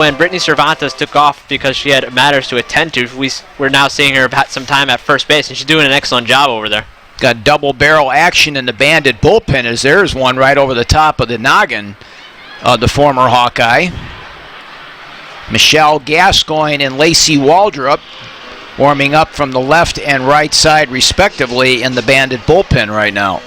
when Brittany Cervantes took off because she had matters to attend to, we're now seeing her have some time at first base, and she's doing an excellent job over there. Got double barrel action in the Bandit bullpen as there's one right over the top of the noggin of the former Hawkeye. Michelle Gascoigne and Lacey Waldrop warming up from the left and right side respectively in the Bandit bullpen right now.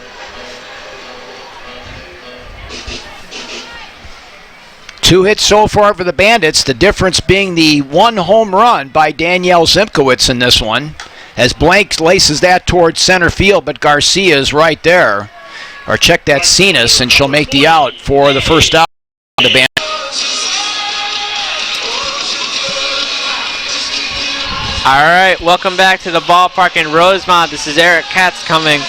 Two hits so far for the Bandits, the difference being the one home run by Danielle Zimkowitz in this one, as Blank laces that towards center field, but Garcia is right there. Or check that Cenas, and she'll make the out for the first out on the Bandits. All right, welcome back to the ballpark in Rosemont. This is Eric Katz coming.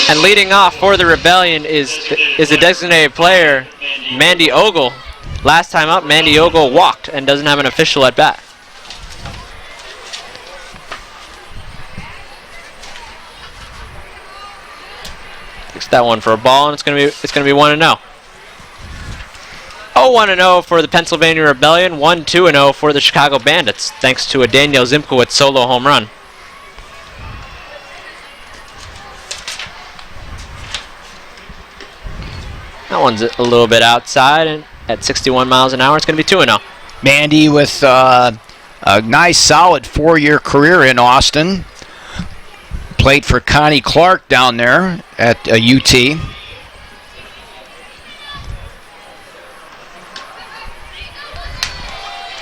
And leading off for the Rebellion is a designated player, Mandy Ogle. Last time up, Mandy Ogle walked and doesn't have an official at bat. Takes that one for a ball, and it's gonna be 1-0. 0-1-0 for the Pennsylvania Rebellion, 1-2-0 for the Chicago Bandits, thanks to a Danielle Zimkowitz solo home run. That one's a little bit outside, and at 61 miles an hour, it's going to be 2-0. Mandy with a nice, solid 4-year career in Austin. Played for Connie Clark down there at UT.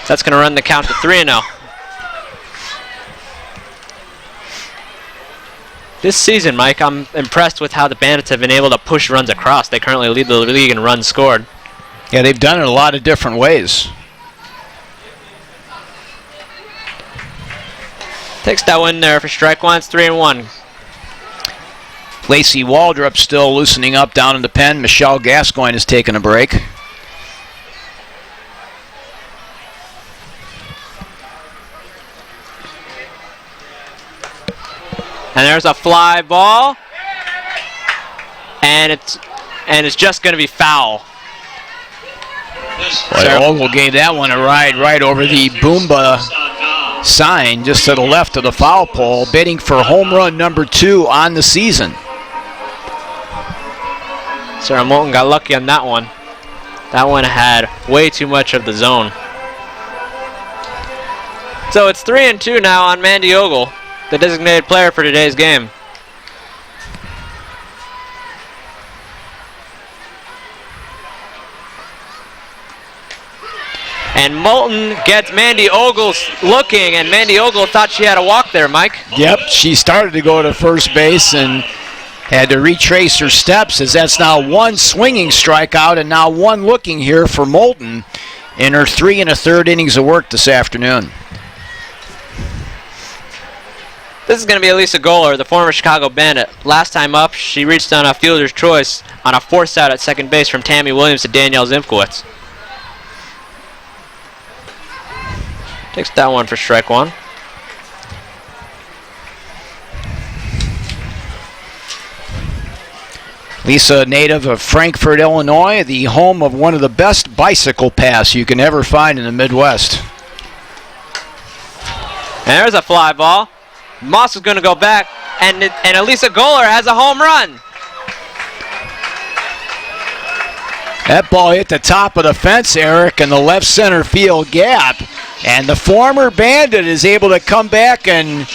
That's going to run the count to 3-0. This season, Mike, I'm impressed with how the Bandits have been able to push runs across. They currently lead the league in runs scored. Yeah, they've done it a lot of different ways. Takes that one there for strike one. It's 3-1. Lacey Waldrop still loosening up down in the pen. Michelle Gascoigne is taking a break. And there's a fly ball, and it's just going to be foul. Ogle gave that one a ride right over the Boomba sign just to the left of the foul pole, bidding for home run number 2 on the season. Sarah Moulton got lucky on that one. That one had way too much of the zone. So it's 3-2 now on Mandy Ogle, the designated player for today's game. And Moulton gets Mandy Ogle looking, and Mandy Ogle thought she had a walk there, Mike. Yep, she started to go to first base and had to retrace her steps, as that's now one swinging strikeout and now one looking here for Moulton in her 3 1/3 innings of work this afternoon. This is going to be Elisa Goller, the former Chicago Bandit. Last time up, she reached on a fielder's choice on a force out at second base from Tammy Williams to Danielle Zimkowitz. Takes that one for strike one. Lisa, native of Frankfort, Illinois, the home of one of the best bicycle paths you can ever find in the Midwest. And there's a fly ball. Moss is going to go back, and Elisa Goller has a home run. That ball hit the top of the fence, Eric, in the left center field gap. And the former Bandit is able to come back and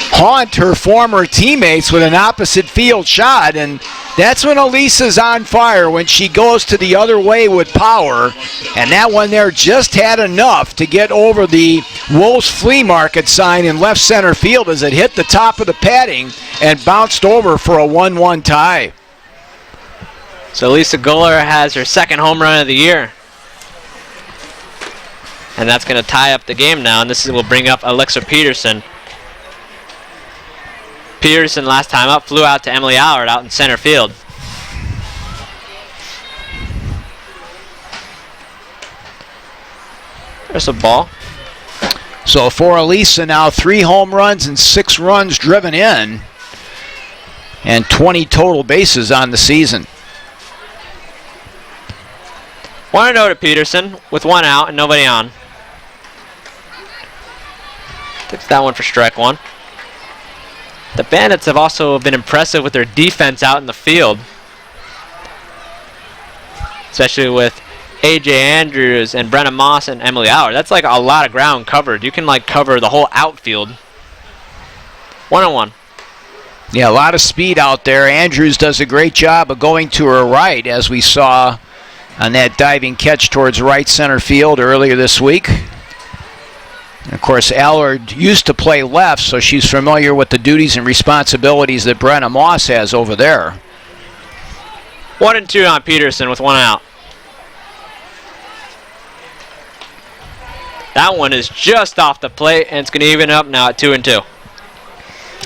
haunt her former teammates with an opposite field shot. And that's when Elisa's on fire, when she goes to the other way with power. And that one there just had enough to get over the Wolves Flea Market sign in left center field as it hit the top of the padding and bounced over for a 1-1 tie. So Elisa Goller has her second home run of the year. And that's going to tie up the game now, and this will bring up Alexa Peterson. Peterson, last time up, flew out to Emily Allard out in center field. There's a ball. So for Elisa now, 3 home runs and 6 runs driven in, and 20 total bases on the season. 1-0 to Peterson with 1 out and nobody on. Takes that one for strike 1. The Bandits have also been impressive with their defense out in the field, especially with A.J. Andrews and Brenna Moss and Emily Allard. That's like a lot of ground covered. You can like cover the whole outfield. 1-1. Yeah, a lot of speed out there. Andrews does a great job of going to her right, as we saw on that diving catch towards right center field earlier this week. And of course, Allard used to play left, so she's familiar with the duties and responsibilities that Brenna Moss has over there. 1-2 on Peterson with 1 out. That one is just off the plate, and it's going to even up now at 2-2.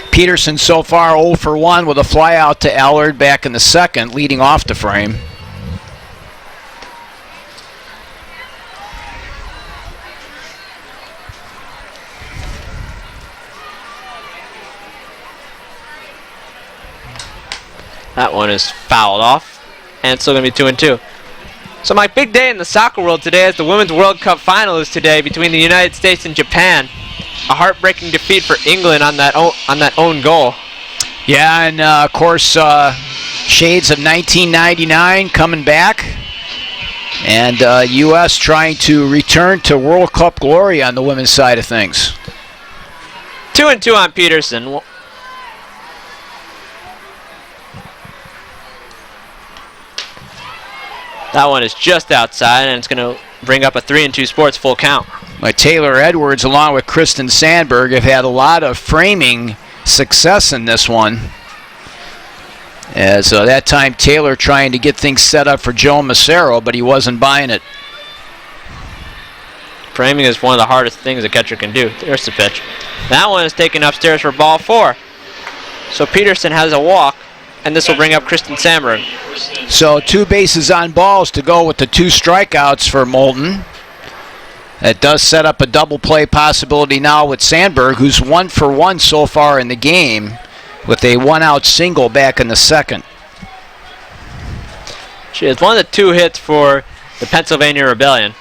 Peterson so far 0 for 1 with a fly out to Allard back in the second, leading off the frame. That one is fouled off, and it's still going to be 2-2. So my big day in the soccer world today is the Women's World Cup final is today between the United States and Japan. A heartbreaking defeat for England on that own goal. Yeah, and of course, shades of 1999 coming back, and U.S. trying to return to World Cup glory on the women's side of things. 2-2 on Peterson. That one is just outside, and it's going to bring up a 3-2 Sports full count. Taylor Edwards, along with Kristen Sandberg, have had a lot of framing success in this one. As that time, Taylor trying to get things set up for Joe Massaro, but he wasn't buying it. Framing is one of the hardest things a catcher can do. There's the pitch. That one is taken upstairs for ball 4. So Peterson has a walk, and this will bring up Kristen Sandberg. So 2 bases on balls to go with the 2 strikeouts for Moulton. That does set up a double play possibility now with Sandberg, who's 1 for 1 so far in the game, with a 1-out single back in the second. She has one of the 2 hits for the Pennsylvania Rebellion.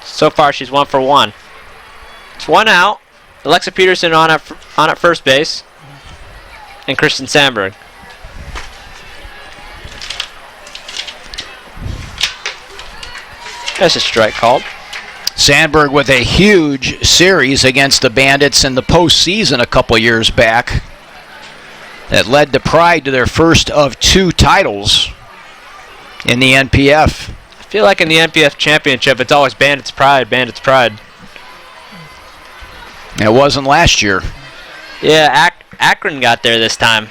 So far, she's 1 for 1. It's 1 out. Alexa Peterson on at first base, and Kristen Sandberg. That's a strike called. Sandberg with a huge series against the Bandits in the postseason a couple years back that led to Pride to their first of 2 titles in the NPF. I feel like in the NPF championship, it's always Bandits Pride, Bandits Pride. It wasn't last year. Yeah, Akron got there this time.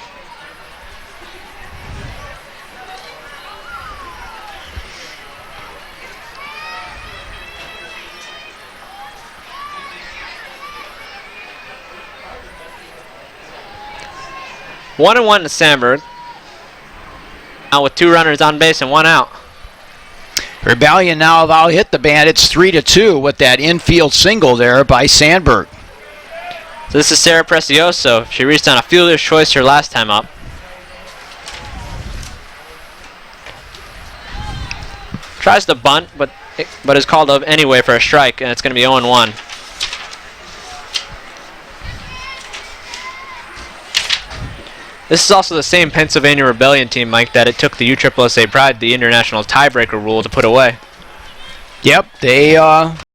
One and 1 to Sandberg. Out with 2 runners on base and 1 out. Rebellion now have out hit the Bandits 3-2 with that infield single there by Sandberg. So this is Sarah Precioso. She reached on a fielder's choice her last time up. Tries to bunt, but is called up anyway for a strike, and it's going to be 0-1. This is also the same Pennsylvania Rebellion team, Mike, that it took the USSSA Pride, the international tiebreaker rule, to put away. Yep, they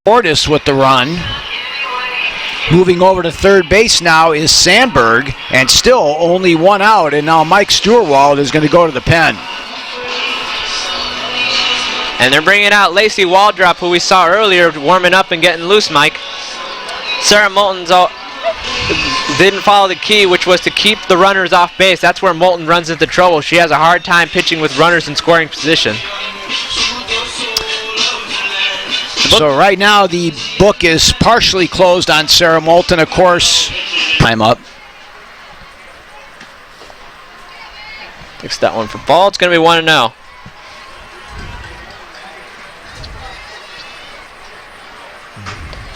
scored us with the run. Moving over to third base now is Sandberg, and still only 1 out, and now Mike Stewart is going to go to the pen. And they're bringing out Lacey Waldrop, who we saw earlier warming up and getting loose, Mike. Sarah Moulton's didn't follow the key, which was to keep the runners off base. That's where Moulton runs into trouble. She has a hard time pitching with runners in scoring position. So right now the book is partially closed on Sarah Moulton, of course. Time up. Takes that one for ball. It's going to be 1-0.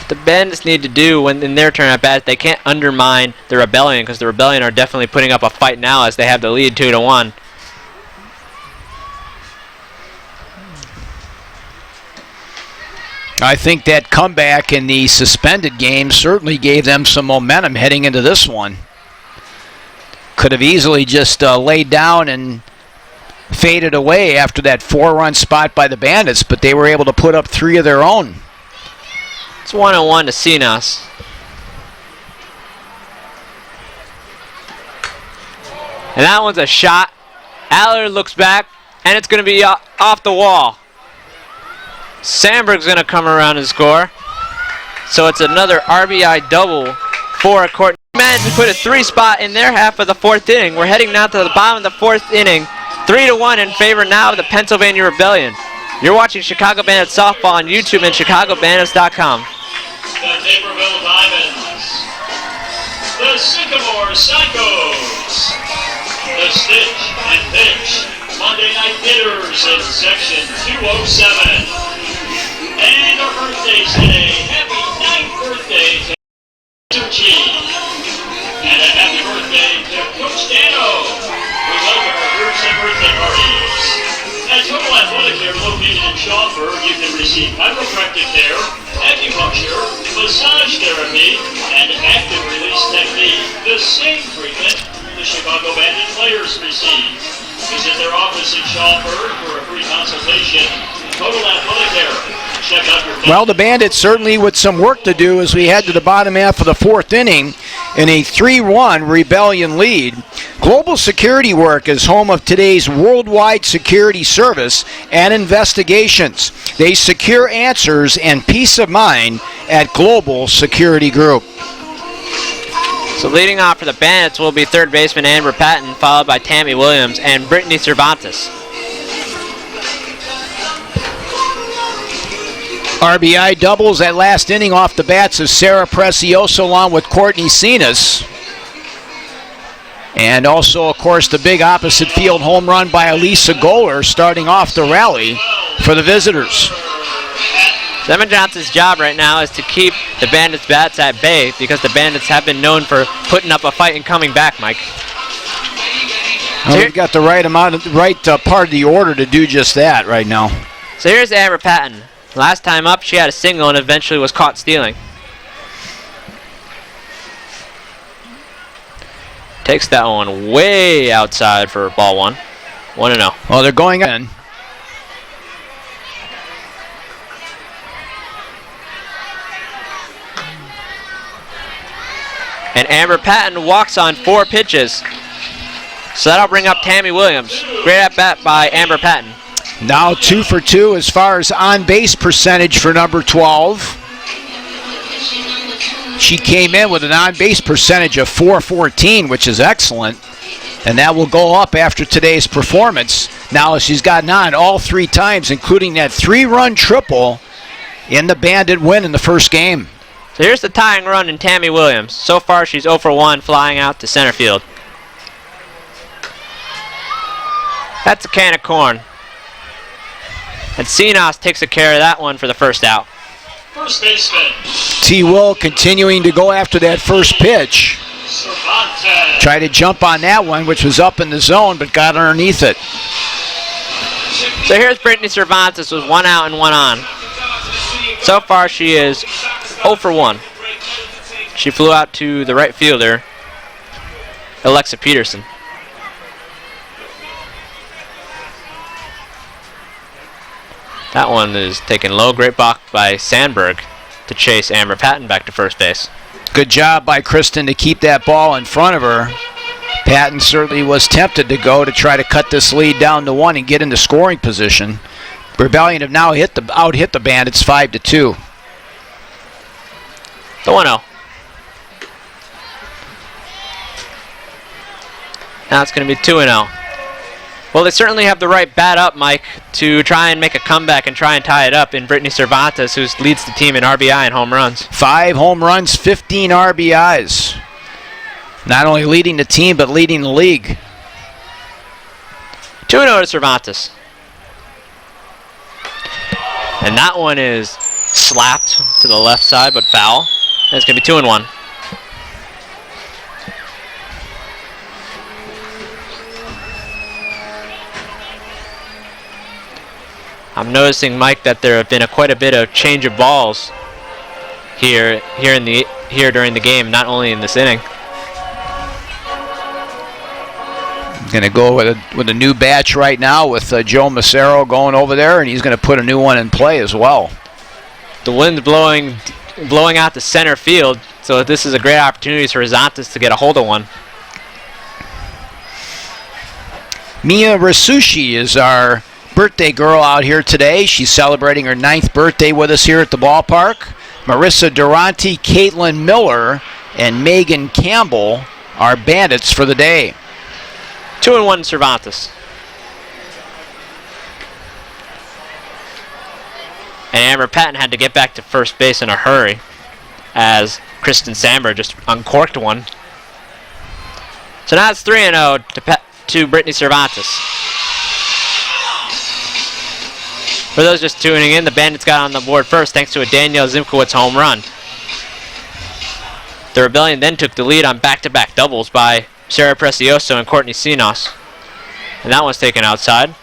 The Bandits need to do when in their turn at bat, they can't undermine the Rebellion, because the Rebellion are definitely putting up a fight now as they have the lead 2-1. I think that comeback in the suspended game certainly gave them some momentum heading into this one. Could have easily just laid down and faded away after that 4-run spot by the Bandits, but they were able to put up 3 of their own. It's 1-1 to Cenas. And that one's a shot. Allard looks back, and it's going to be off the wall. Sandberg's going to come around and score. So it's another RBI double for Courtney. Managed to put a 3 spot in their half of the 4th inning. We're heading now to the bottom of the 4th inning. 3-1 in favor now of the Pennsylvania Rebellion. You're watching Chicago Bandits softball on YouTube and ChicagoBandits.com. The Naperville Diamonds. The Sycamore Psychos. The Stitch and Pitch Monday Night Hitters in Section 207. And our birthdays today. Happy 9th birthday to G. And a happy birthday to Coach Dano. We welcome our groups and birthday parties. At Total Athletic Care located in Schaumburg, you can receive chiropractic care, acupuncture, massage therapy, and active release technique. The same treatment the Chicago Bandit players receive. Visit their office in Schaumburg for a free consultation. Total Athletic Care. Check out your Well, the Bandits certainly with some work to do as we head to the bottom half of the 4th inning in a 3-1 Rebellion lead. Global Security Work is home of today's worldwide security service and investigations. They secure answers and peace of mind at Global Security Group. So leading off for the Bandits will be third baseman Amber Patton, followed by Tammy Williams and Brittany Cervantes. RBI doubles that last inning off the bats of Sarah Precioso along with Courtney Cenas. And also, of course, the big opposite field home run by Elisa Goller starting off the rally for the visitors. Devin Johnson's job right now is to keep the Bandits' bats at bay because the Bandits have been known for putting up a fight and coming back, Mike. Well, we've got the right part of the order to do just that right now. So here's Amber Patton. Last time up, she had a single and eventually was caught stealing. Takes that one way outside for ball 1. 1-0. Well, they're going in. And Amber Patton walks on 4 pitches. So that'll bring up Tammy Williams. Great at bat by Amber Patton. Now 2 for 2 as far as on-base percentage for number 12. She came in with an on-base percentage of .414, which is excellent. And that will go up after today's performance. Now she's gotten on all 3 times, including that 3-run triple in the Bandit win in the first game. So here's the tying run in Tammy Williams. So far she's 0 for 1 flying out to center field. That's a can of corn. And Cenas takes care of that one for the first out. first baseman. T. Will continuing to go after that first pitch. Cervantes. Tried to jump on that one, which was up in the zone, but got underneath it. So here's Brittany Cervantes with 1 out and 1 on. So far she is 0 for 1. She flew out to the right fielder, Alexa Peterson. That one is taken low. Great block by Sandberg to chase Amber Patton back to first base. Good job by Kristen to keep that ball in front of her. Patton certainly was tempted to go to try to cut this lead down to 1 and get into scoring position. Rebellion have now out-hit the Bandits 5-2. The 1-0. Now it's going to be 2-0. Well, they certainly have the right bat up, Mike, to try and make a comeback and try and tie it up in Brittany Cervantes, who leads the team in RBI and home runs. 5 home runs, 15 RBIs. Not only leading the team, but leading the league. 2-0 to Cervantes. And that one is slapped to the left side, but foul. And it's going to be 2-1. I'm noticing, Mike, that there have been quite a bit of change of balls here during the game, not only in this inning. Going to go with a new batch right now with Joe Macero going over there, and he's going to put a new one in play as well. The wind's blowing out to center field, so this is a great opportunity for Cervantes to get a hold of one. Mia Rasushi is our birthday girl out here today. She's celebrating her 9th birthday with us here at the ballpark. Marissa Durante, Caitlin Miller, and Megan Campbell are Bandits for the day. 2-1 Cervantes. And Amber Patton had to get back to first base in a hurry as Kristen Samber just uncorked one. So now it's 3-0 to Brittany Cervantes. For those just tuning in, the Bandits got on the board first thanks to a Danielle Zimkowitz home run. The Rebellion then took the lead on back-to-back doubles by Sarah Precioso and Courtney Sinos. And that one's taken outside.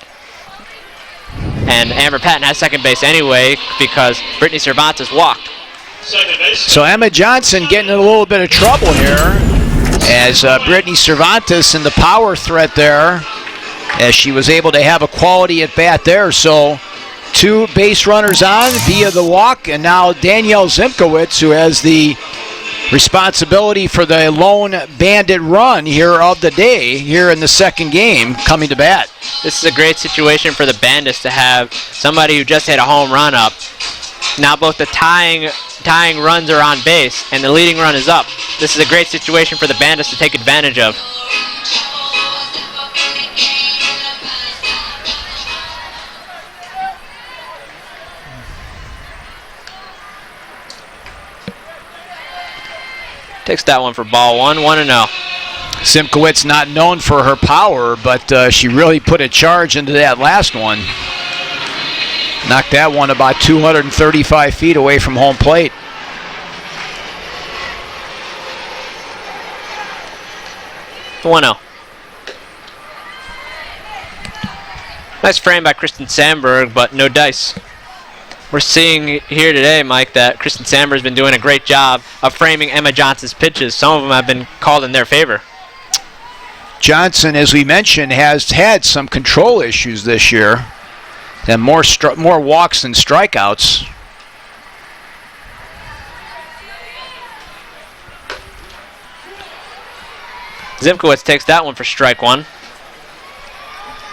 And Amber Patton has second base anyway because Brittany Cervantes walked. So Emma Johnson getting in a little bit of trouble here as Brittany Cervantes in the power threat there, as she was able to have a quality at bat there. So 2 base runners on via the walk, and now Danielle Zimkowitz, who has the responsibility for the lone Bandit run here of the day here in the second game, coming to bat. This is a great situation for the Bandits to have somebody who just hit a home run up. Now both the tying runs are on base and the leading run is up. This is a great situation for the Bandits to take advantage of. Takes that one for ball one, 1-0. Zimkowitz not known for her power, but she really put a charge into that last one. Knocked that one about 235 feet away from home plate. The 1-0. Nice frame by Kristen Sandberg, but no dice. We're seeing here today, Mike, that Kristen Sandberg has been doing a great job of framing Emma Johnson's pitches. Some of them have been called in their favor. Johnson, as we mentioned, has had some control issues this year, and more walks than strikeouts. Zimkowitz takes that one for strike one.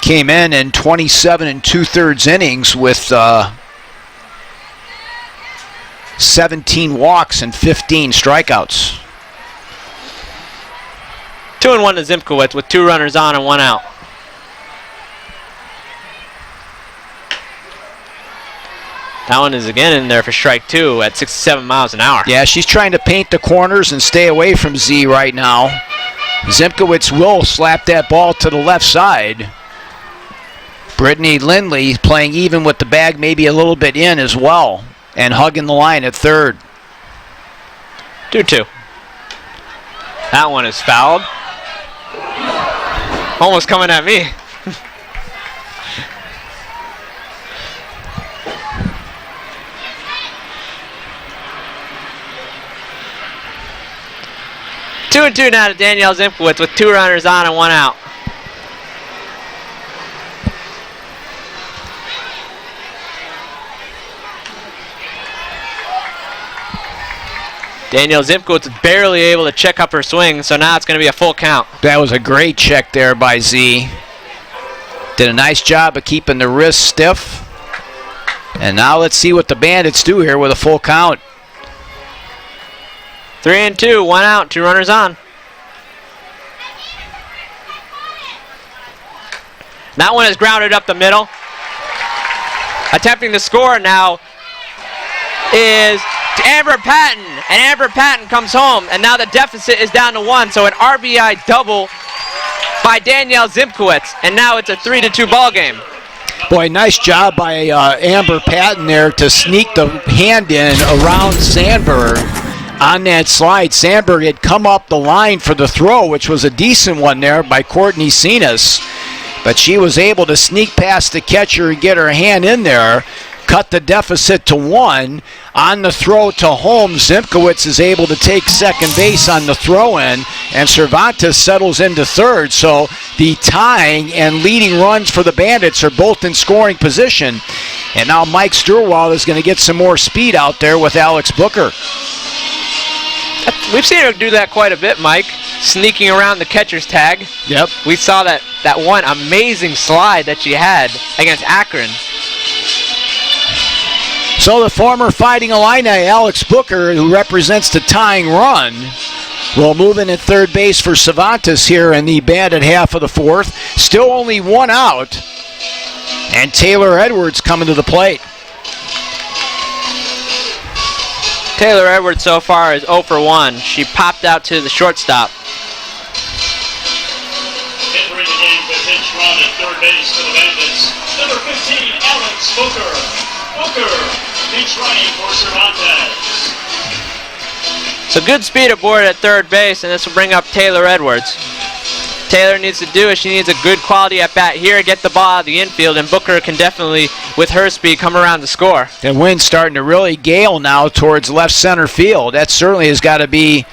Came in 27 2/3 innings with 17 walks and 15 strikeouts. 2-1 to Zimkowitz with 2 runners on and 1 out. That one is again in there for strike 2 at 67 miles an hour. Yeah, she's trying to paint the corners and stay away from Z right now. Zimkowitz will slap that ball to the left side. Brittany Lindley playing even with the bag, maybe a little bit in as well, and hugging the line at third. 2-2. That one is fouled. Almost coming at me. Two and 2 now to Danielle Zimkowitz with 2 runners on and 1 out. Danielle Zimkowitz was barely able to check up her swing, so now it's going to be a full count. That was a great check there by Z. Did a nice job of keeping the wrist stiff. And now let's see what the Bandits do here with a full count. 3 and 2, 1 out, 2 runners on. That one is grounded up the middle. Attempting to score now is Amber Patton, and Amber Patton comes home, and now the deficit is down to 1, so an RBI double by Danielle Zimkowitz, and now it's a 3-2 ball game. Boy, nice job by Amber Patton there to sneak the hand in around Sandberg on that slide. Sandberg had come up the line for the throw, which was a decent one there by Courtney Sinas. but she was able to sneak past the catcher and get her hand in there, cut the deficit to 1. On the throw to home, Zimkowitz is able to take second base on the throw-in, and Cervantes settles into third. So the tying and leading runs for the Bandits are both in scoring position. And now Mike Sturwald is going to get some more speed out there with Alex Booker. We've seen her do that quite a bit, Mike, sneaking around the catcher's tag. Yep. We saw that one amazing slide that she had against Akron. So the former Fighting Illini, Alex Booker, who represents the tying run, will move in at third base for Cervantes here in the Bandit half of the fourth. Still only 1 out, and Taylor Edwards coming to the plate. Taylor Edwards so far is 0 for 1. She popped out to the shortstop. Entering the game, the pitch run at third base for the Bandits. Number 15, Alex Booker. Booker, pitch running for Cervantes. So good speed aboard at third base, and this will bring up Taylor Edwards. Taylor needs to do is she needs a good quality at bat here, get the ball out of the infield, and Booker can definitely, with her speed, come around to score. The wind's starting to really gale now towards left center field. That certainly has got to be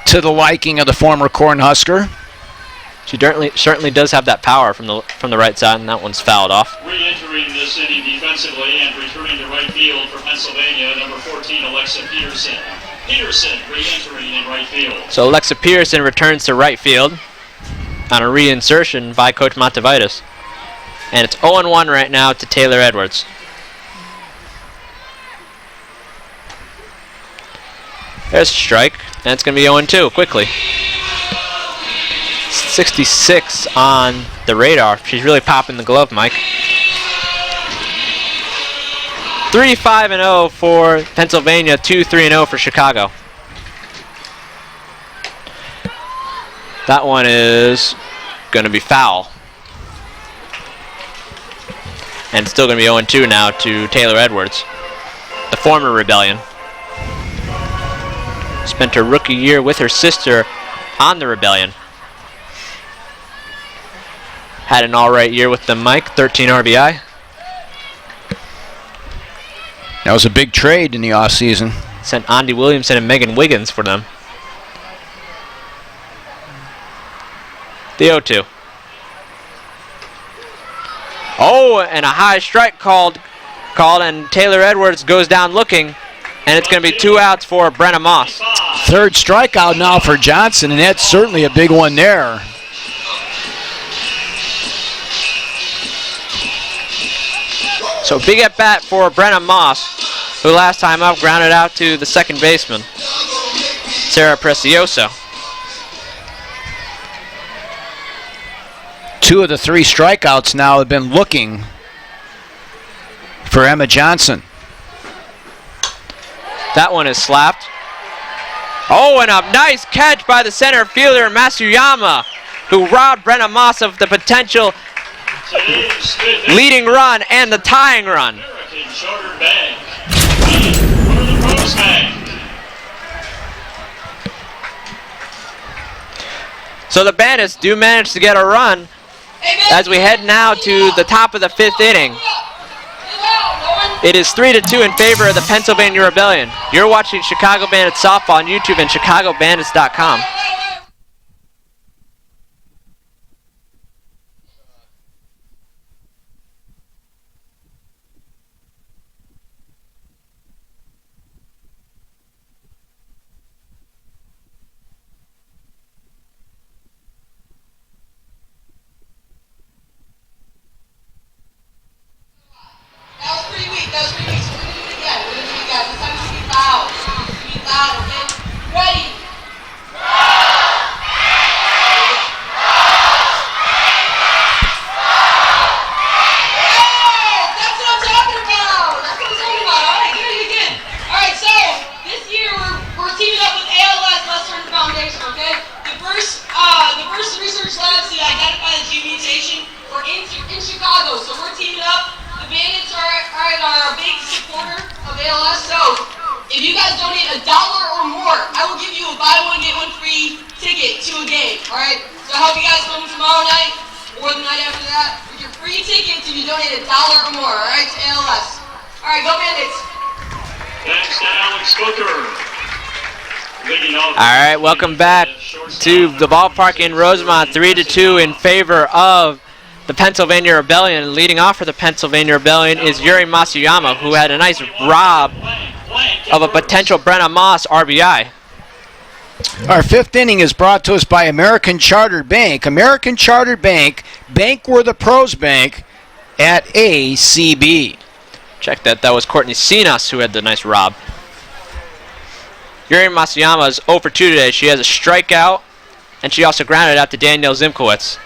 to the liking of the former Cornhusker. She certainly does have that power from the right side, and that one's fouled off. Re-entering this inning defensively and returning to right field for Pennsylvania, number 14, Alexa Peterson. Peterson re-entering in right field. So Alexa Peterson returns to right field on a reinsertion by Coach Montevitis. And it's 0-1 right now to Taylor Edwards. There's a strike, and it's going to be 0-2 quickly. 66 on the radar. She's really popping the glove, Mike. 3-5-0 for Pennsylvania, 2-3-0 for Chicago. That one is going to be foul. And it's still going to be 0-2 now to Taylor Edwards, the former Rebellion. Spent her rookie year with her sister on the Rebellion. Had an all-right year with them, Mike, 13 RBI. That was a big trade in the offseason. Sent Andy Williamson and Megan Wiggins for them. The 0-2. Oh, and a high strike called, and Taylor Edwards goes down looking, and it's going to be 2 outs for Brenna Moss. Third strikeout now for Johnson, and that's certainly a big one there. So big at bat for Brenna Moss, who last time up grounded out to the second baseman, Sarah Precioso. 2 of the 3 strikeouts now have been looking for Emma Johnson. That one is slapped. Oh, and a nice catch by the center fielder, Masuyama, who robbed Brenna Moss of the potential leading run and the tying run. So the Bandits do manage to get a run as we head now to the top of the 5th inning. It is 3-2 in favor of the Pennsylvania Rebellion. You're watching Chicago Bandits softball on YouTube and ChicagoBandits.com. In Chicago, so we're teaming up. The Bandits are a big supporter of ALS, so if you guys donate $1 or more, I will give you a buy one, get one free ticket to a game, alright? So I hope you guys come tomorrow night. or the night after that with your free tickets if you donate $1 or more, all right, to ALS. All right, go Bandits. Thanks to Alex Booker. Leading off. All right, welcome back to the ballpark in Rosemont, 3-2 in favor of the Pennsylvania Rebellion. Leading off for the Pennsylvania Rebellion is Yuri Masuyama, who had a nice rob of a potential Brenna Moss RBI. Our fifth inning is brought to us by American Chartered Bank. American Chartered Bank, bank where the pros bank at ACB. Check that. That was Courtney Sinas who had the nice rob. Yuri Masuyama is 0 for 2 today. She has a strikeout, and she also grounded out to Danielle Zimkowitz.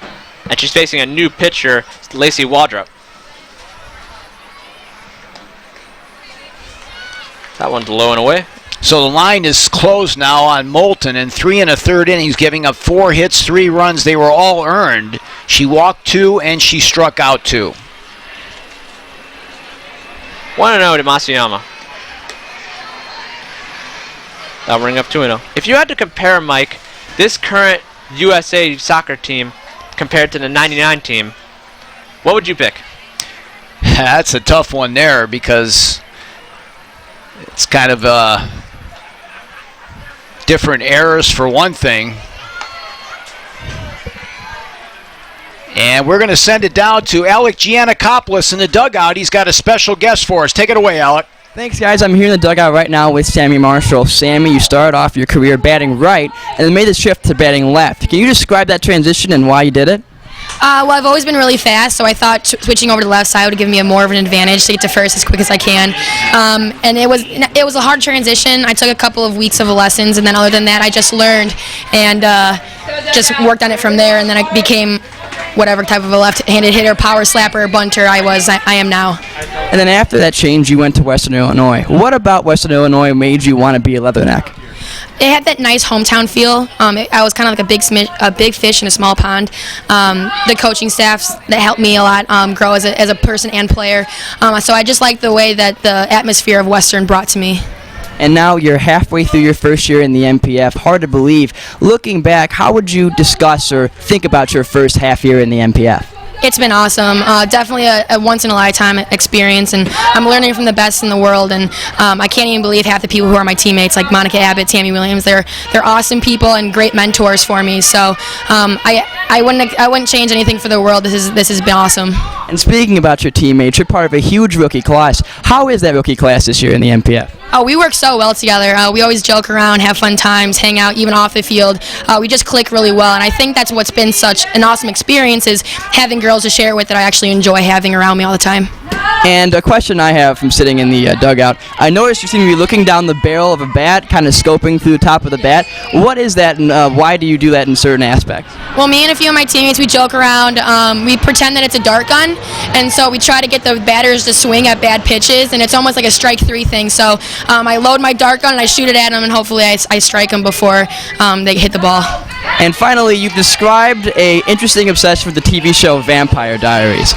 And she's facing a new pitcher, Lacey Waldrop. That one's low and away. So the line is closed now on Moulton in 3 1/3 innings, giving up 4 hits, 3 runs. They were all earned. She walked 2 and she struck out 2. 1-0 to Masuyama. That'll bring up 2-0. If you had to compare, Mike, this current USA soccer team compared to the 99 team, what would you pick? That's a tough one there because it's kind of different eras for one thing. And we're going to send it down to Alec Giannakopoulos in the dugout. He's got a special guest for us. Take it away, Alec. Thanks, guys. I'm here in the dugout right now with Sammy Marshall. Sammy, you started off your career batting right and then made the shift to batting left. Can you describe that transition and why you did it? Well, I've always been really fast, so I thought switching over to the left side would give me more of an advantage to get to first as quick as I can. And it was a hard transition. I took a couple of weeks of lessons, and then other than that, I just learned and just worked on it from there, and then I became whatever type of a left-handed hitter, power slapper, bunter I am now. And then after that change, you went to Western Illinois. What about Western Illinois made you want to be a Leatherneck? It had that nice hometown feel. I was kind of like a big fish in a small pond. The coaching staffs that helped me a lot grow as a person and player. So I just liked the way that the atmosphere of Western brought to me. And now you're halfway through your first year in the MPF. Hard to believe. Looking back, how would you discuss or think about your first half year in the MPF? It's been awesome. Definitely a once-in-a-lifetime experience, and I'm learning from the best in the world, and I can't even believe half the people who are my teammates, like Monica Abbott, Tammy Williams. They're awesome people and great mentors for me, so I wouldn't change anything for the world. This has been awesome. And speaking about your teammates, you're part of a huge rookie class. How is that rookie class this year in the MPF? Oh, we work so well together. We always joke around, have fun times, hang out, even off the field. We just click really well, and I think that's what's been such an awesome experience is having girls to share it with that I actually enjoy having around me all the time. And a question I have from sitting in the dugout, I noticed you seem to be looking down the barrel of a bat, kind of scoping through the top of the bat. What is that, and why do you do that in certain aspects? Well, me and a few of my teammates, we joke around. We pretend that it's a dart gun, and so we try to get the batters to swing at bad pitches, and it's almost like a strike three thing. So I load my dart gun and I shoot it at them, and hopefully I strike them before they hit the ball. And finally, you've described a interesting obsession with the TV show Vampire Diaries.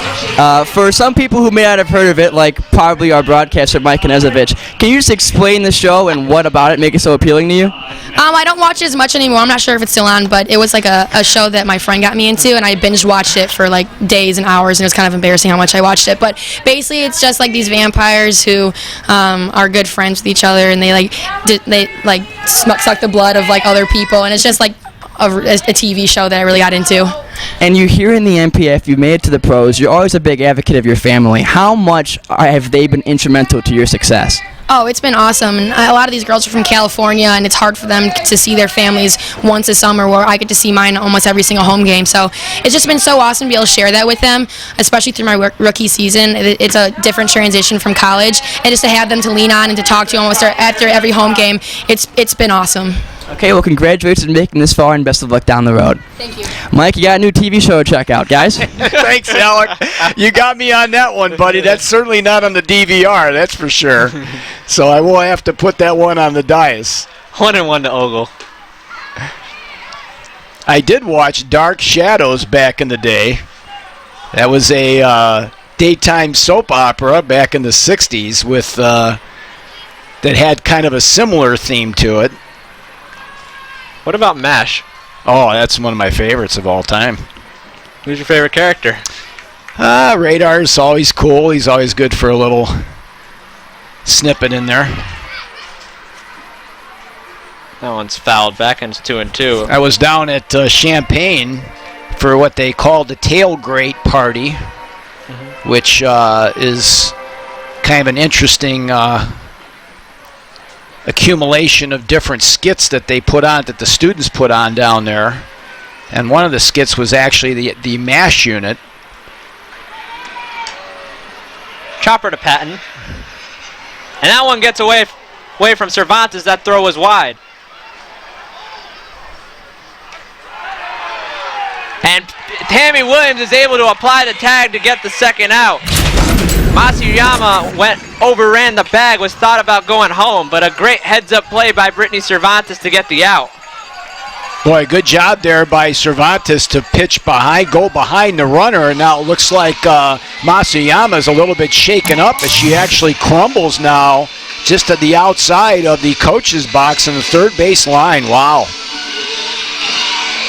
For some people who may not have heard of it, like probably our broadcaster Mike Knezovich, can you just explain the show and what about it make it so appealing to you? I don't watch it as much anymore. I'm not sure if it's still on, but it was like a show that my friend got me into, and I binge watched it for like days and hours, and it was kind of embarrassing how much I watched it. But basically, it's just like these vampires who are good friends with each other, and they suck the blood of like other people, and it's just like a TV show that I really got into. And you here in the MPF, you made it to the pros. You're always a big advocate of your family. How much have they been instrumental to your success? Oh, it's been awesome. And a lot of these girls are from California, and it's hard for them to see their families once a summer, where I get to see mine almost every single home game. So it's just been so awesome to be able to share that with them, especially through my rookie season. It's a different transition from college, and just to have them to lean on and to talk to almost after every home game, it's been awesome. Okay, well, congratulations on making this far, and best of luck down the road. Thank you. Mike, you got a new TV show to check out, guys. Thanks, Alec. You got me on that one, buddy. That's certainly not on the DVR, that's for sure. So I will have to put that one on the dais. 1-1 to Ogle. I did watch Dark Shadows back in the day. That was a daytime soap opera back in the 60s with that had kind of a similar theme to it. What about MASH? Oh, that's one of my favorites of all time. Who's your favorite character? Radar's always cool. He's always good for a little snippet in there. That one's fouled back, and it's 2-2. I was down at Champaign for what they call the tailgate party, which is kind of an interesting accumulation of different skits that they put on, that the students put on down there. And one of the skits was actually the MASH unit. Chopper to Patton. And that one gets away from Cervantes. That throw was wide. And Tammy Williams is able to apply the tag to get the second out. Masuyama overran the bag, was thought about going home, but a great heads-up play by Brittany Cervantes to get the out. Boy, good job there by Cervantes to pitch behind, go behind the runner, and now it looks like Masuyama is a little bit shaken up as she actually crumbles now just at the outside of the coach's box in the third base line. Wow.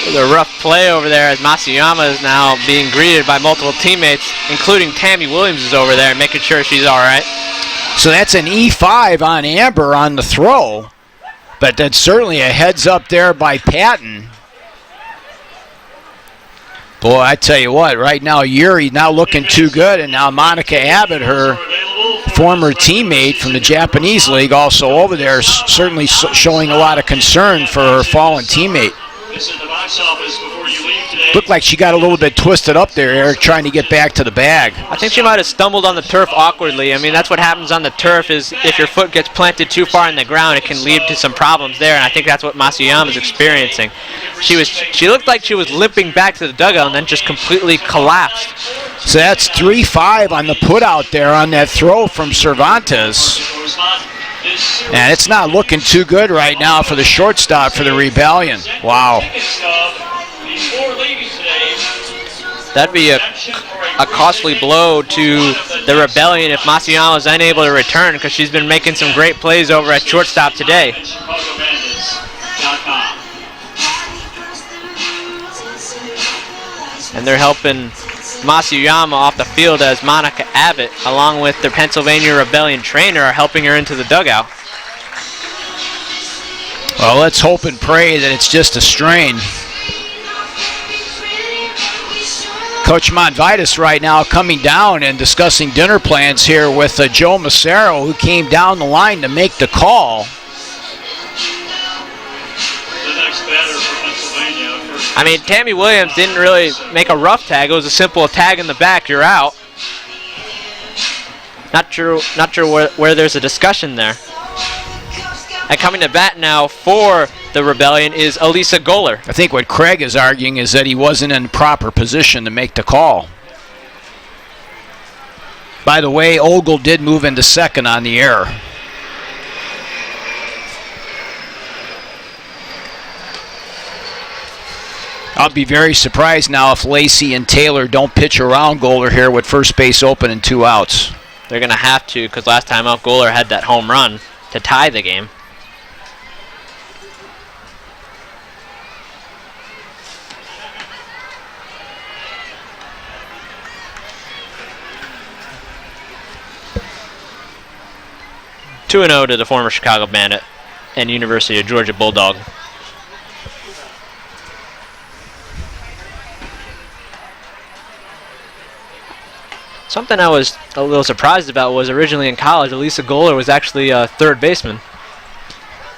A rough play over there as Masuyama is now being greeted by multiple teammates, including Tammy Williams is over there making sure she's all right. So that's an E5 on Amber on the throw, but that's certainly a heads up there by Patton. Boy, I tell you what, right now Yuri not looking too good, and now Monica Abbott, her former teammate from the Japanese league, also over there, certainly showing a lot of concern for her fallen teammate. Looked like she got a little bit twisted up there, Eric, trying to get back to the bag. I think she might have stumbled on the turf awkwardly. I mean, that's what happens on the turf, is if your foot gets planted too far in the ground, it can lead to some problems there, and I think that's what Masuyama is experiencing. She looked like she was limping back to the dugout and then just completely collapsed. So that's 3-5 on the put out there on that throw from Cervantes. And it's not looking too good right now for the shortstop for the Rebellion. Wow. That'd be a costly blow to the Rebellion if Masuyama is unable to return, because she's been making some great plays over at shortstop today. And they're helping Masuyama off the field as Monica Abbott, along with their Pennsylvania Rebellion trainer, are helping her into the dugout. Well, let's hope and pray that it's just a strain. Coach Monvitas right now coming down and discussing dinner plans here with Joe Massaro, who came down the line to make the call. I mean, Tammy Williams didn't really make a rough tag. It was a simple tag in the back, you're out. Not sure where there's a discussion there. And coming to bat now for the Rebellion is Elisa Goller. I think what Craig is arguing is that he wasn't in proper position to make the call. By the way, Ogle did move into second on the error. I'll be very surprised now if Lacey and Taylor don't pitch around Goller here with first base open and 2 outs. They're going to have to, because last time out Goller had that home run to tie the game. Two 2-0 to the former Chicago Bandit and University of Georgia Bulldog. Something I was a little surprised about was originally in college, Elisa Goller was actually a third baseman.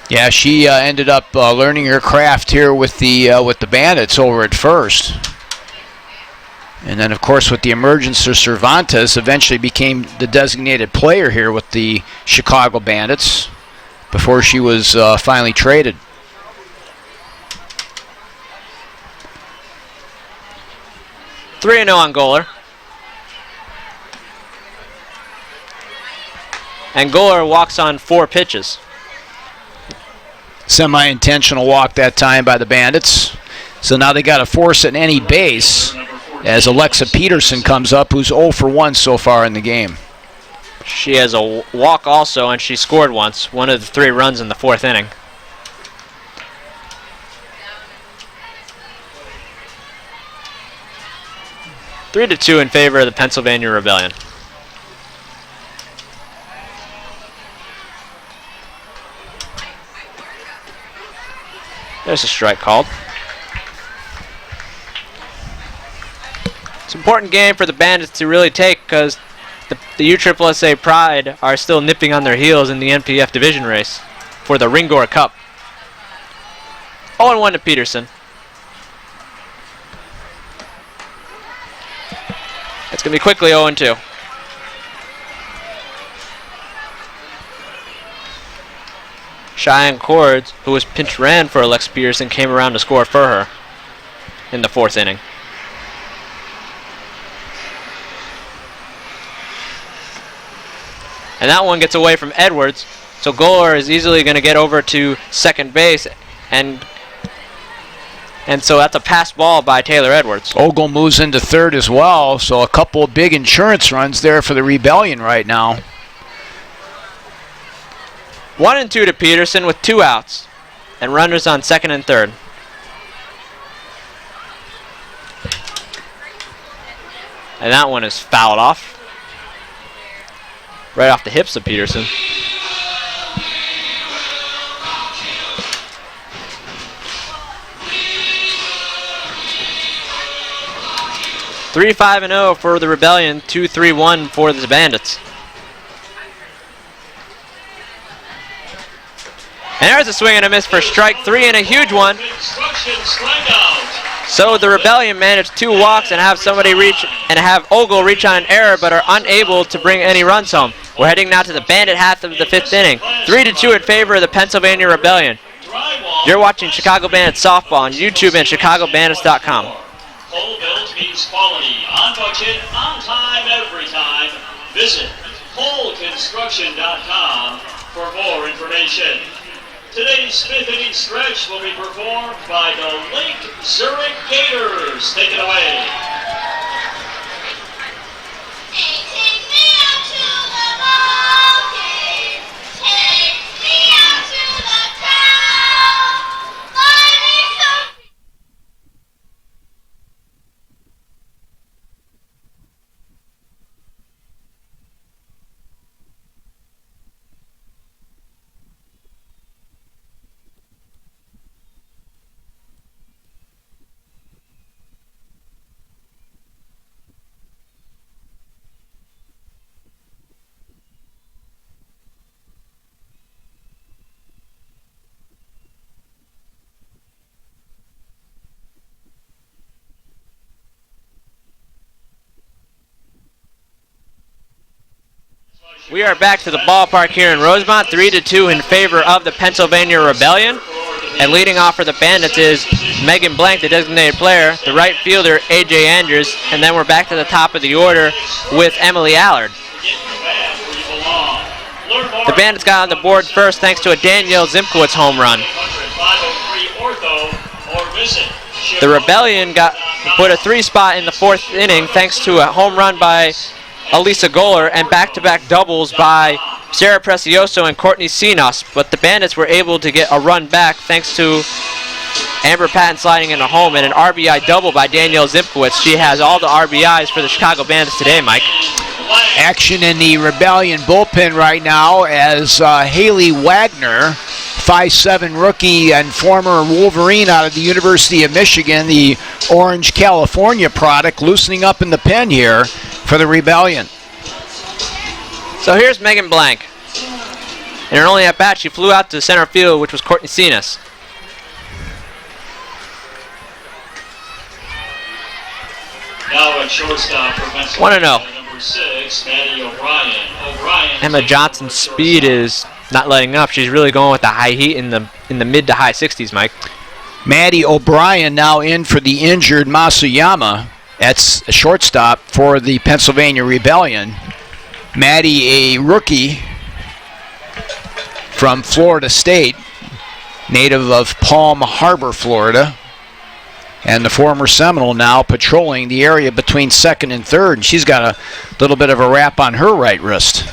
Yeah, she ended up learning her craft here with the Bandits over at first. And then, of course, with the emergence of Cervantes, eventually became the designated player here with the Chicago Bandits before she was finally traded. (3-0) on Goller. And Goller walks on 4 pitches. Semi-intentional walk that time by the Bandits. So now they got to force it in any base as Alexa Peterson comes up, who's 0 for 1 so far in the game. She has a walk also, and she scored once, one of the 3 runs in the 4th inning. 3-2 in favor of the Pennsylvania Rebellion. There's a strike called. It's an important game for the Bandits to really take because the USSSA Pride are still nipping on their heels in the NPF division race for the Ringor Cup. 0-1 to Peterson. It's going to be quickly 0-2. Cheyenne Cords, who was pinch ran for Alex Peterson, came around to score for her in the 4th inning. And that one gets away from Edwards, so Goller is easily going to get over to second base, and so that's a pass ball by Taylor Edwards. Ogle moves into third as well, so a couple of big insurance runs there for the Rebellion right now. 1-2 to Peterson with 2 outs, and runners on second and third. And that one is fouled off. Right off the hips of Peterson. Three 5-0 for the Rebellion, 2-3-1 for the Bandits. And there's a swing and a miss for strike 3 and a huge one. So the Rebellion managed 2 walks and have somebody reach and have Ogle reach on an error, but are unable to bring any runs home. We're heading now to the Bandit half of the 5th inning. 3-2 in favor of the Pennsylvania Rebellion. You're watching Chicago Bandits softball on YouTube and ChicagoBandits.com. Cole Built means quality, on budget, on time, every time. Visit ColeConstruction.com for more information. Today's 5th inning stretch will be performed by the Lake Zurich Gators. Take it away. Take me out to the ball game. Take me out to the crowd. Buy me some. We are back to the ballpark here in Rosemont, 3-2 in favor of the Pennsylvania Rebellion. And leading off for the Bandits is Megan Blank, the designated player, the right fielder, A.J. Andrews, and then we're back to the top of the order with Emily Allard. The Bandits got on the board first thanks to a Danielle Zimkowitz home run. The Rebellion put a 3 spot in the 4th inning thanks to a home run by Elisa Goller and back-to-back doubles by Sarah Precioso and Courtney Sinos, but the Bandits were able to get a run back thanks to Amber Patton sliding in a home and an RBI double by Danielle Zimkowitz. She has all the RBIs for the Chicago Bandits today, Mike. Action in the Rebellion bullpen right now as Haley Wagner, 5'7" rookie and former Wolverine out of the University of Michigan, the Orange, California product, loosening up in the pen here for the Rebellion. So here's Megan Blank. In her only at-bat, she flew out to center field, which was Courtney Sinos. Now at shortstop for 1-0. number 6, Maddie O'Brien. Emma Johnson's speed is not letting up. She's really going with the high heat in the mid to high 60s, Mike. Maddie O'Brien now in for the injured Masuyama at shortstop for the Pennsylvania Rebellion. Maddie, a rookie from Florida State, native of Palm Harbor, Florida, and the former Seminole now patrolling the area between second and third. And she's got a little bit of a wrap on her right wrist.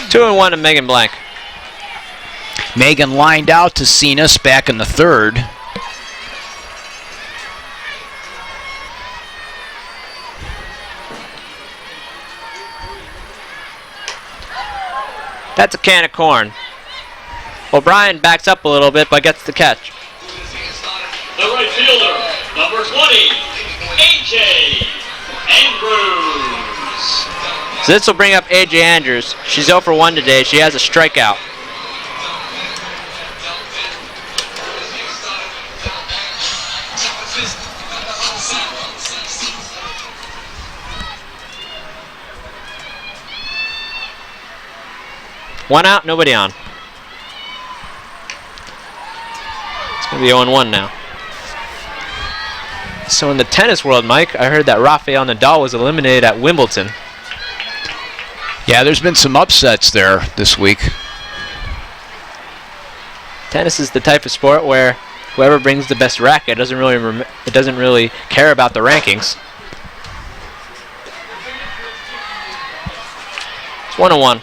2-1 to Megan Blank. Megan lined out to Sinos back in the third. That's a can of corn. O'Brien backs up a little bit, but gets the catch. The right fielder, number 20, A.J. Andrews. So this will bring up A.J. Andrews. She's 0 for 1 today. She has a strikeout. One out, nobody on. It's going to be 0-1 now. So in the tennis world, Mike, I heard that Rafael Nadal was eliminated at Wimbledon. Yeah, there's been some upsets there this week. Tennis is the type of sport where whoever brings the best racket doesn't really care about the rankings. It's 1-1.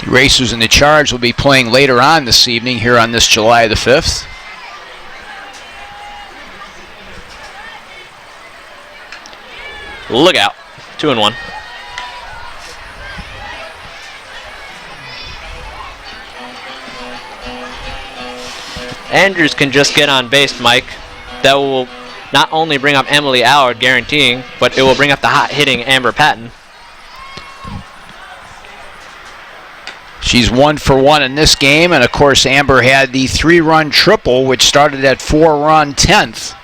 The Racers in the Charge will be playing later on this evening here on this July the 5th. Look out. 2-1. Andrews can just get on base, Mike. That will not only bring up Emily Allard, guaranteeing, but it will bring up the hot-hitting Amber Patton. She's 1 for 1 in this game, and of course Amber had the 3-run triple, which started at 4-run 10th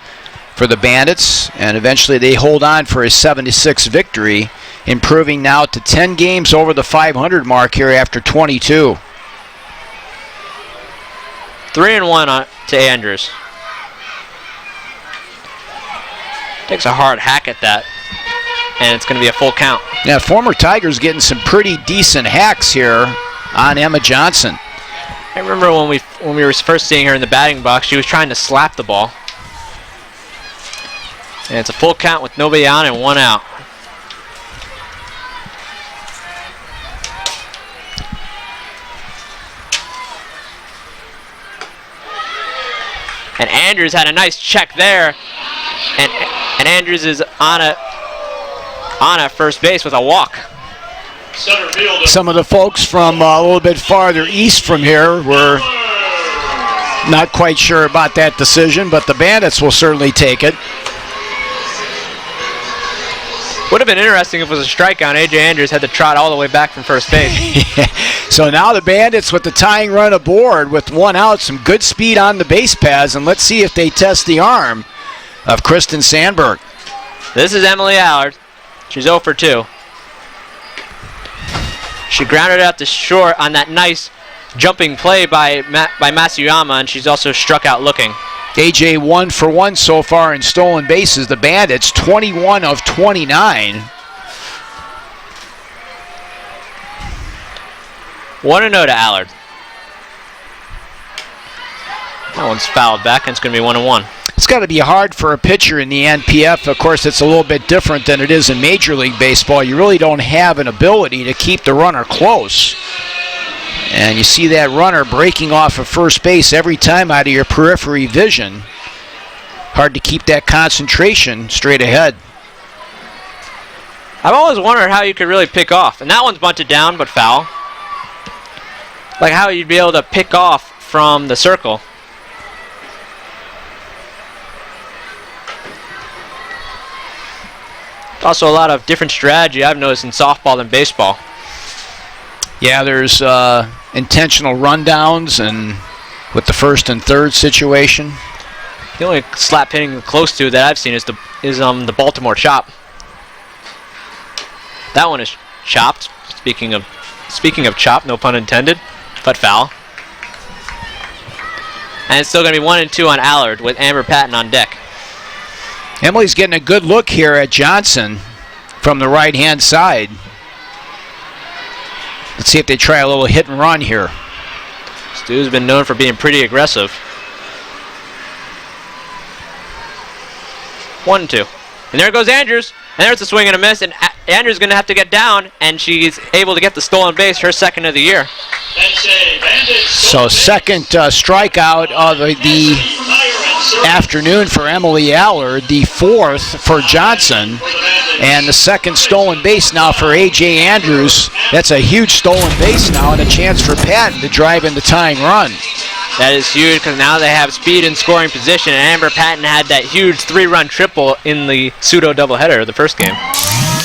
for the Bandits, and eventually they hold on for a 7-6 victory, improving now to 10 games over the 500 mark here after 22. 3-1 to Andrews. Takes a hard hack at that, and it's going to be a full count. Yeah, former Tigers getting some pretty decent hacks here on Emma Johnson. I remember when we were first seeing her in the batting box, she was trying to slap the ball. And it's a full count with nobody on and 1 out. And Andrews had a nice check there. And Andrews is on a first base with a walk. Center fielder. Some of the folks from a little bit farther east from here were not quite sure about that decision, but the Bandits will certainly take it. Would have been interesting if it was a strikeout. A.J. Andrews had to trot all the way back from first base. Yeah. So now the Bandits with the tying run aboard with 1 out, some good speed on the base paths, and let's see if they test the arm of Kristen Sandberg. This is Emily Allard. She's 0 for 2. She grounded out to short on that nice jumping play by Masuyama, and she's also struck out looking. AJ 1 for 1 so far in stolen bases. The Bandits 21 of 29. 1-0 to Allard. That one's fouled back, and it's going to be 1-1. It's got to be hard for a pitcher in the NPF. Of course, it's a little bit different than it is in Major League Baseball. You really don't have an ability to keep the runner close. And you see that runner breaking off of first base every time out of your periphery vision. Hard to keep that concentration straight ahead. I've always wondered how you could really pick off. And that one's bunted down, but foul. Like how you'd be able to pick off from the circle. Also a lot of different strategy I've noticed in softball than baseball. Yeah, there's intentional rundowns and with the first and third situation. The only slap hitting close to that I've seen is the Baltimore chop. That one is chopped. Speaking of chop, no pun intended, but foul. And it's still going to be 1-2 on Allard with Amber Patton on deck. Emily's getting a good look here at Johnson from the right-hand side. Let's see if they try a little hit and run here. Stu's been known for being pretty aggressive. 1-2. And there goes Andrews. And there's a swing and a miss. And Andrews is going to have to get down. And she's able to get the stolen base, her second of the year. That's a Bandits. So second strikeout of the afternoon for Emily Allard, the 4th for Johnson, and the 2nd stolen base now for A.J. Andrews. That's a huge stolen base now and a chance for Patton to drive in the tying run. That is huge because now they have speed in scoring position, and Amber Patton had that huge 3-run triple in the pseudo doubleheader of the first game.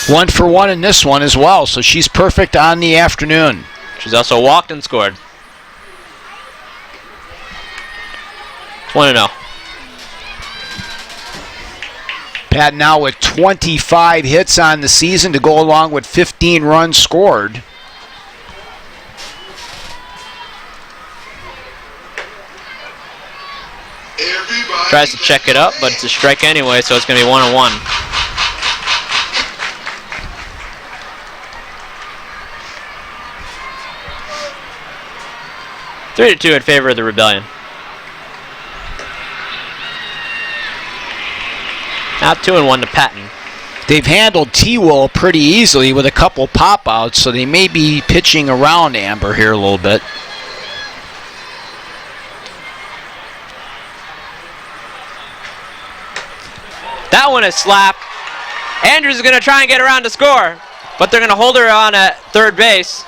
1 for 1 in this one as well, so she's perfect on the afternoon. She's also walked and scored. 1-0. Patton now with 25 hits on the season to go along with 15 runs scored. Tries to check it up, but it's a strike anyway, so it's going to be 1-1. Three to 2 in favor of the Rebellion. Now 2-1 to Patton. They've handled T-Will pretty easily with a couple pop-outs, so they may be pitching around Amber here a little bit. That one is slapped. Andrews is going to try and get around to score, but they're going to hold her on at third base.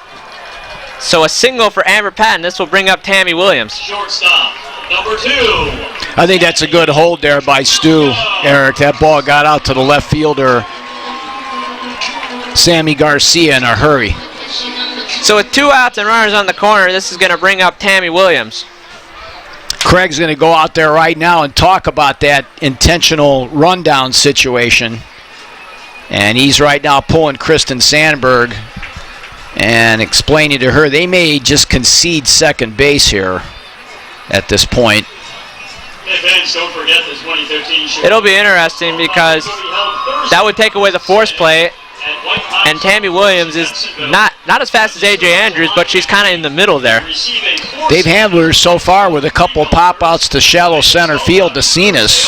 So a single for Amber Patton. This will bring up Tammy Williams. Shortstop, number 2. I think that's a good hold there by Stu, Eric. That ball got out to the left fielder, Sammy Garcia, in a hurry. So with 2 outs and runners on the corner, this is going to bring up Tammy Williams. Craig's going to go out there right now and talk about that intentional rundown situation. And he's right now pulling Kristen Sandberg and explaining to her they may just concede second base here at this point. Hey fans, don't forget the 2015 It'll be interesting because that would take away the force play, and Tammy Williams is not as fast as A.J. Andrews, but she's kind of in the middle there. They've handled her so far with a couple pop-outs to shallow center field to Cenas.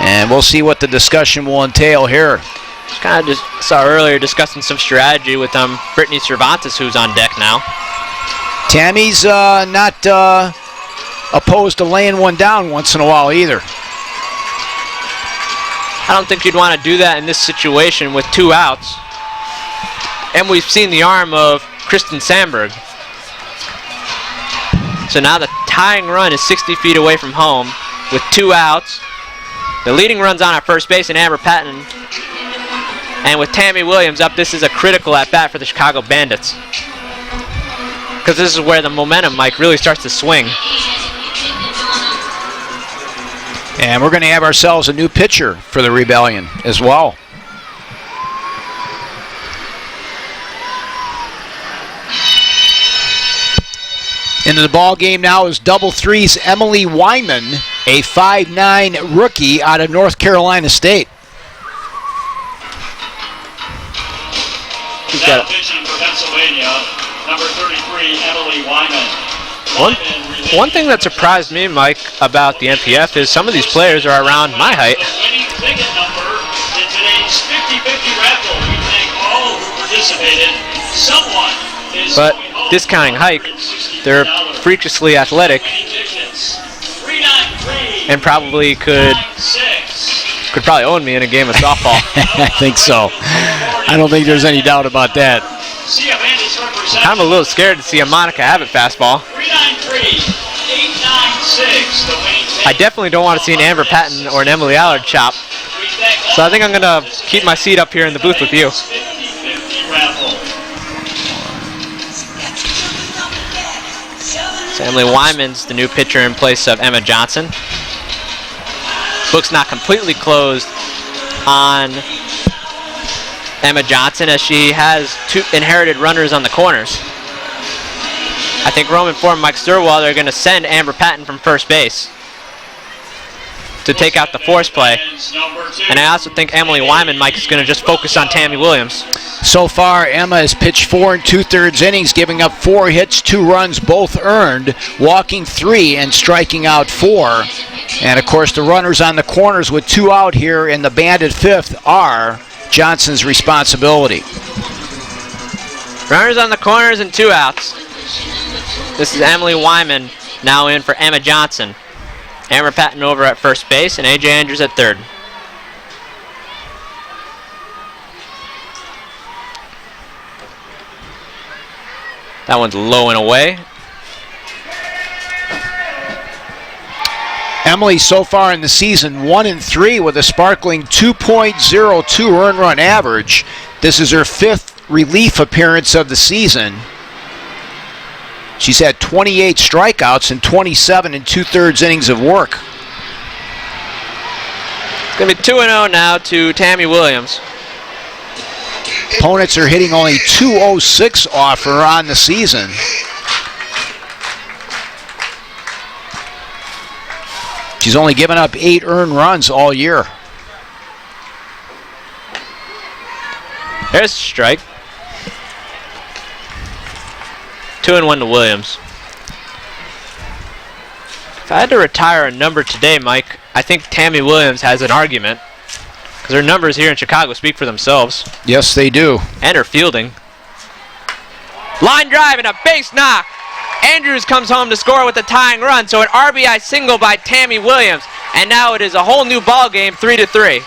And we'll see what the discussion will entail here. Just kind of just saw earlier discussing some strategy with Brittany Cervantes, who's on deck now. Tammy's not opposed to laying one down once in a while either. I don't think you'd want to do that in this situation with 2 outs. And we've seen the arm of Kristen Sandberg. So now the tying run is 60 feet away from home with 2 outs. The leading run's on at first base in Amber Patton. And with Tammy Williams up, this is a critical at-bat for the Chicago Bandits. Because this is where the momentum, Mike, really starts to swing. And we're going to have ourselves a new pitcher for the Rebellion as well. Into the ball game now is double threes Emily Wyman, a 5'9" rookie out of North Carolina State. Now pitching for Pennsylvania, number 33, Emily Wyman. One thing that surprised me, Mike, about the NPF is some of these players are around my height. Winning ticket number in today's 50-50 raffle. We thank all who participated. Someone is But going home discounting height, they're freakishly athletic and probably could probably own me in a game of softball. I think so. I don't think there's any doubt about that. I'm a little scared to see a Monica Abbott fastball. I definitely don't want to see an Amber Patton or an Emily Allard chop. So I think I'm going to keep my seat up here in the booth with you. So Emily Wyman's the new pitcher in place of Emma Johnson. Book's not completely closed on Emma Johnson as she has 2 inherited runners on the corners. I think Roman Ford and Mike Sturwell are going to send Amber Patton from first base to take out the force play. And I also think Emily Wyman, Mike, is going to just focus on Tammy Williams. So far, Emma has pitched 4 2/3 innings, giving up 4 hits, 2 runs, both earned, walking 3 and striking out 4. And of course, the runners on the corners with 2 out here in the Bandit 5th are Johnson's responsibility. Runners on the corners and 2 outs. This is Emily Wyman now in for Emma Johnson. Amber Patton over at first base and A.J. Andrews at third. That one's low and away. Emily so far in the season 1-3 with a sparkling 2.02 earned run average. This is her 5th relief appearance of the season. She's had 28 strikeouts and 27 2/3 innings of work. It's going to be 2-0 now to Tammy Williams. Opponents are hitting only 206 off her on the season. She's only given up 8 earned runs all year. There's a strike. 2-1 to Williams. If I had to retire a number today, Mike, I think Tammy Williams has an argument. Because her numbers here in Chicago speak for themselves. Yes, they do. And her fielding. Line drive and a base knock. Andrews comes home to score with a tying run, so an RBI single by Tammy Williams. And now it is a whole new ball game, 3-3.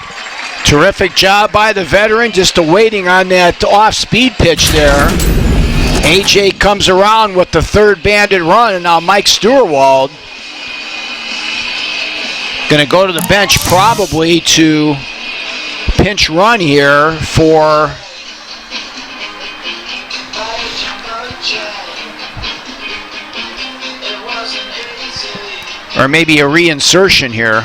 Terrific job by the veteran, just awaiting on that off-speed pitch there. AJ comes around with the third bandit run, and now Mike Stewart going to go to the bench probably to pinch run here for or maybe a reinsertion here.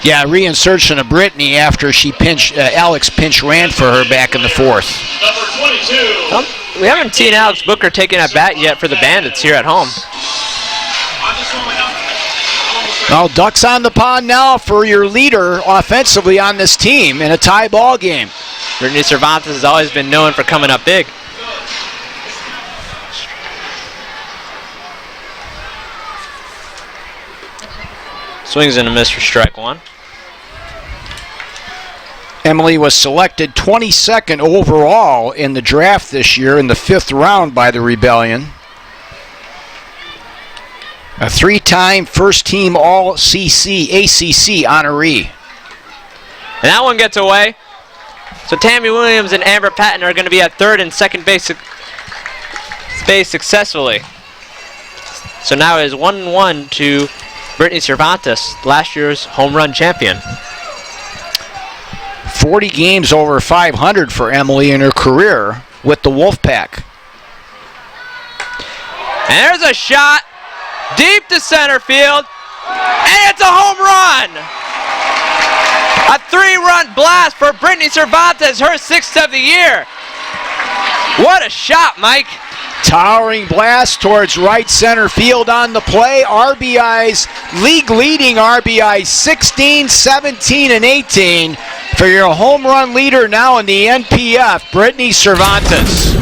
Yeah, reinsertion of Brittany after she Alex pinch ran for her back in the 4th. Number 22. We haven't seen Alex Booker taking a bat yet for the Bandits here at home. Well, ducks on the pond now for your leader offensively on this team in a tie ball game. Brittany Cervantes has always been known for coming up big. Swings and a miss for strike one. Emily was selected 22nd overall in the draft this year in the 5th round by the Rebellion. A 3-time first-team All-ACC honoree. And that one gets away. So Tammy Williams and Amber Patton are going to be at third and second base successfully. So now it is 1-1 to Brittany Cervantes, last year's home run champion. 40 games over 500 for Emily in her career with the Wolfpack. And there's a shot deep to center field, and it's a home run! A 3-run blast for Brittany Cervantes, her 6th of the year. What a shot, Mike. Towering blast towards right center field on the play. RBIs, league-leading RBIs, 16, 17, and 18 for your home run leader now in the NPF, Brittany Cervantes.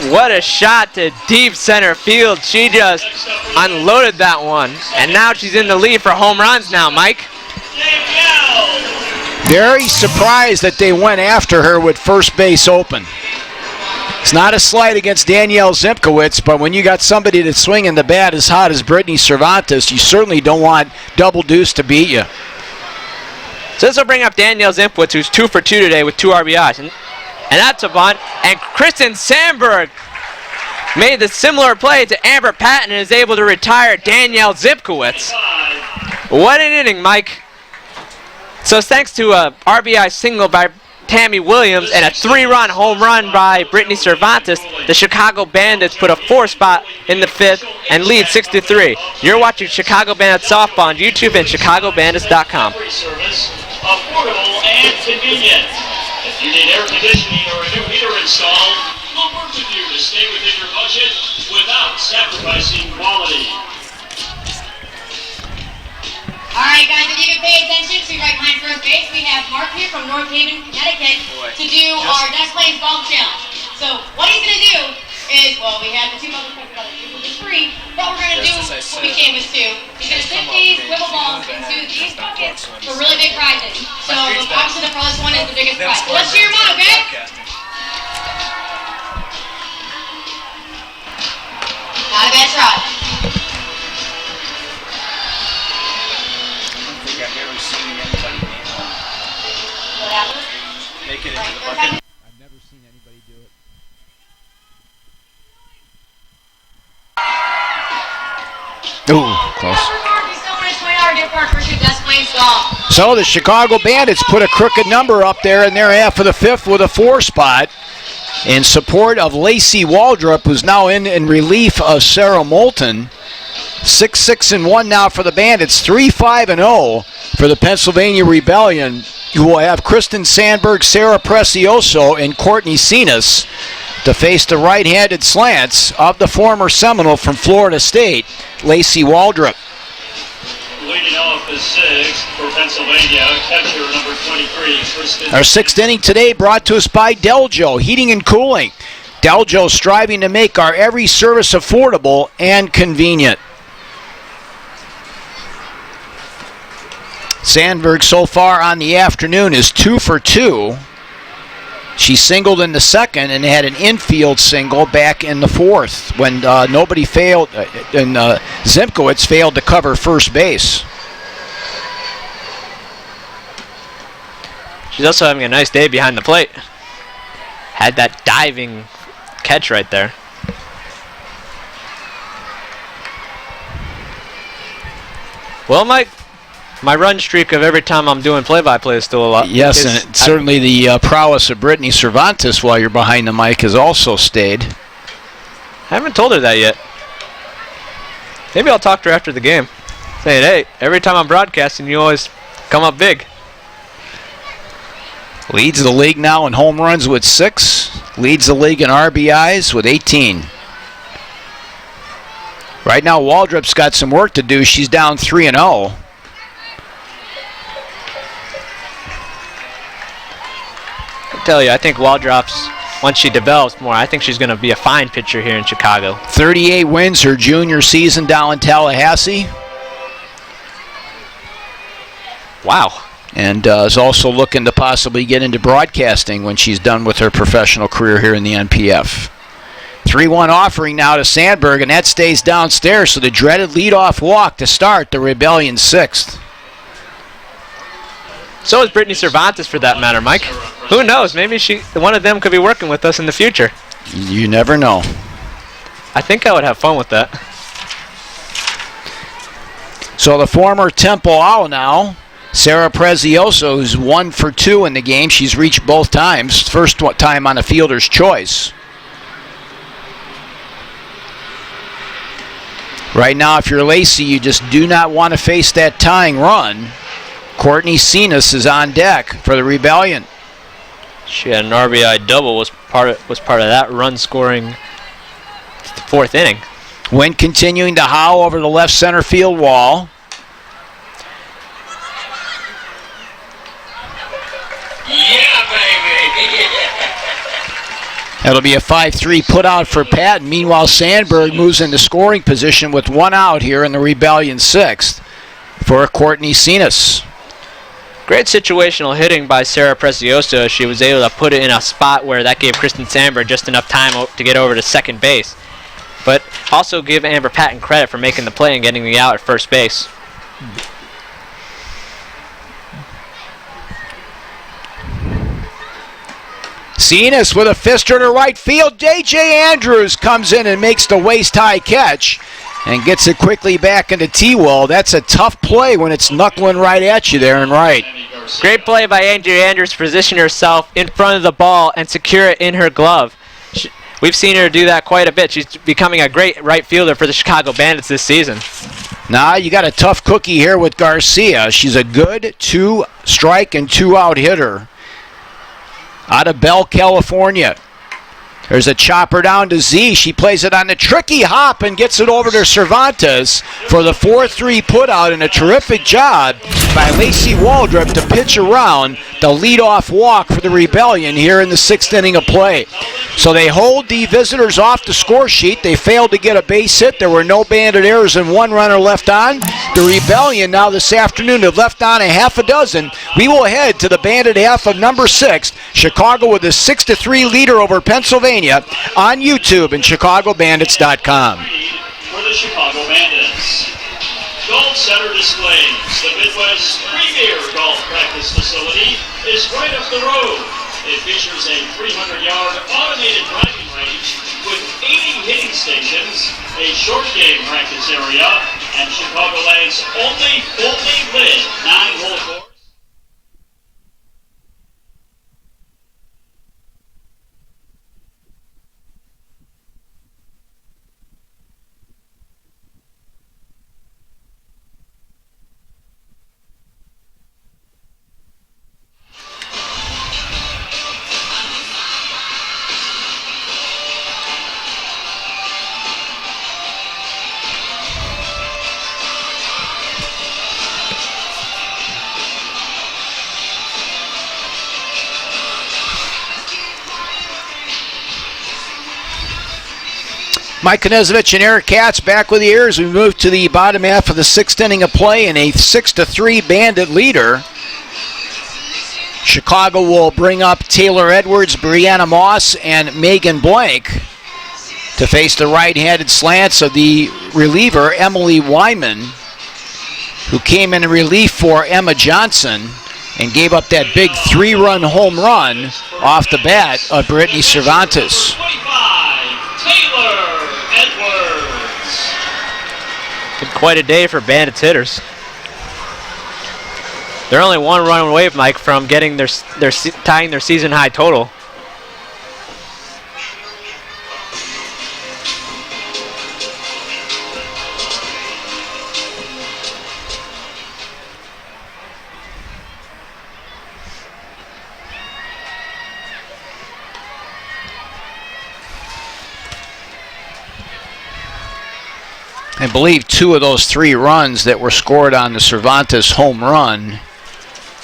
What a shot to deep center field. She just unloaded that one. And now she's in the lead for home runs now, Mike. Very surprised that they went after her with first base open. It's not a slight against Danielle Zimkowitz, but when you got somebody that's swinging the bat as hot as Brittany Cervantes, you certainly don't want Double Deuce to beat you. So this will bring up Danielle Zimkowitz, who's 2 for 2 today with 2 RBIs. And that's a bunt. And Kristen Sandberg made the similar play to Amber Patton and is able to retire Danielle Zimkowitz. What an inning, Mike. So thanks to a RBI single by Tammy Williams and a 3-run home run by Brittany Cervantes, the Chicago Bandits put a 4 spot in the 5th and lead 6-3. You're watching Chicago Bandits softball on YouTube and ChicagoBandits.com. Affordable and convenient. If you need air conditioning or a new heater installed, we'll work with you to stay within your budget without sacrificing quality. Alright guys, if you can pay attention to right behind first base, we have Mark here from North Haven, Connecticut to do our Desk Plays Golf Challenge. So what he's going to do is, well, we have the 2 buckets for free, but we're going to do what we canvassed to. He's going to stick these wiffle balls into these buckets for really big prizes. So obviously the first one is the biggest prize. So let's cheer him on, okay? Not a bad shot. What happened? Make it into the Right, bucket. I've never seen anybody do it. Ooh, close. He's still winning $20 gift card for Des Plaines Golf. So the Chicago Bandits put a crooked number up there in their half of the fifth with a 4 spot in support of Lacey Waldrop, who's now in relief of Sarah Moulton. 6-6-1 now for the Bandits, 3-5-0 for the Pennsylvania Rebellion, who will have Kristen Sandberg, Sarah Precioso, and Courtney Cenas to face the right-handed slants of the former Seminole from Florida State, Lacey Waldrop. Leading off the sixth for Pennsylvania, catcher number 23, Kristen. Our sixth inning today brought to us by Deljo Heating and Cooling. Deljo striving to make our every service affordable and convenient. Sandberg so far on the afternoon is 2 for 2. She singled in the second and had an infield single back in the fourth when nobody failed, and Zimkowitz failed to cover first base. She's also having a nice day behind the plate. Had that diving catch right there. Well, Mike, my run streak of every time I'm doing play-by-play is still a lot. Yes, and certainly the prowess of Brittany Cervantes while you're behind the mic has also stayed. I haven't told her that yet. Maybe I'll talk to her after the game. Saying, hey, every time I'm broadcasting, you always come up big. Leads the league now in home runs with 6. Leads the league in RBIs with 18. Right now, Waldrop's got some work to do. She's down 3-0. I tell you, I think Waldrop's, once she develops more, I think she's going to be a fine pitcher here in Chicago. 38 wins her junior season down in Tallahassee. Wow. And is also looking to possibly get into broadcasting when she's done with her professional career here in the NPF. 3-1 offering now to Sandberg, and that stays downstairs, so the dreaded leadoff walk to start the Rebellion 6th. So is Brittany Cervantes, for that matter, Mike. Who knows? Maybe one of them could be working with us in the future. You never know. I think I would have fun with that. So the former Temple Owl now, Sarah Prezioso, who's 1 for 2 in the game. She's reached both times. First time on a fielder's choice. Right now, if you're Lacey, you just do not want to face that tying run. Courtney Cenas is on deck for the Rebellion. She had an RBI double, was part of that run scoring fourth inning. Wind continuing to howl over the left center field wall. Yeah, baby! That'll be a 5-3 put out for Patton. Meanwhile, Sandberg moves into scoring position with 1 out here in the Rebellion 6th for Courtney Cenas. Great situational hitting by Sarah Precioso. She was able to put it in a spot where that gave Kristen Sandberg just enough time to get over to second base. But also give Amber Patton credit for making the play and getting the out at first base. Cenas with a fister to right field. J.J. Andrews comes in and makes the waist-high catch and gets it quickly back into T-Wall. That's a tough play when it's knuckling right at you there and right. Great play by Andrea Andrews to position herself in front of the ball and secure it in her glove. We've seen her do that quite a bit. She's becoming a great right fielder for the Chicago Bandits this season. Now you got a tough cookie here with Garcia. She's a good 2-strike and 2-out hitter out of Bell, California. There's a chopper down to Z. She plays it on the tricky hop and gets it over to Cervantes for the 4-3 putout, and a terrific job by Lacey Waldrop to pitch around the leadoff walk for the Rebellion here in the 6th inning of play. So they hold the visitors off the score sheet. They failed to get a base hit. There were no Bandit errors and 1 runner left on. The Rebellion now this afternoon have left on a half a dozen. We will head to the Bandit half of number 6. Chicago with a 6-3 leader over Pennsylvania on YouTube and ChicagoBandits.com. the Chicago Bandits. Golf Center displays. The Midwest's premier golf practice facility is right up the road. It features a 300-yard automated driving range with 80 hitting stations, a short game practice area, and Chicagoland's only fully lit 9-hole course. Mike Konezovich and Eric Katz back with you as we move to the bottom half of the 6th inning of play in a 6-3 Bandit leader. Chicago will bring up Taylor Edwards, Brianna Moss, and Megan Blank to face the right-handed slants of the reliever, Emily Wyman, who came in relief for Emma Johnson and gave up that big 3-run home run off the bat of Brittany Cervantes. 25, Taylor Edwards. Been quite a day for Bandits hitters. They're only one run away, Mike, from getting tying their season high total. I believe 2 of those 3 runs that were scored on the Cervantes home run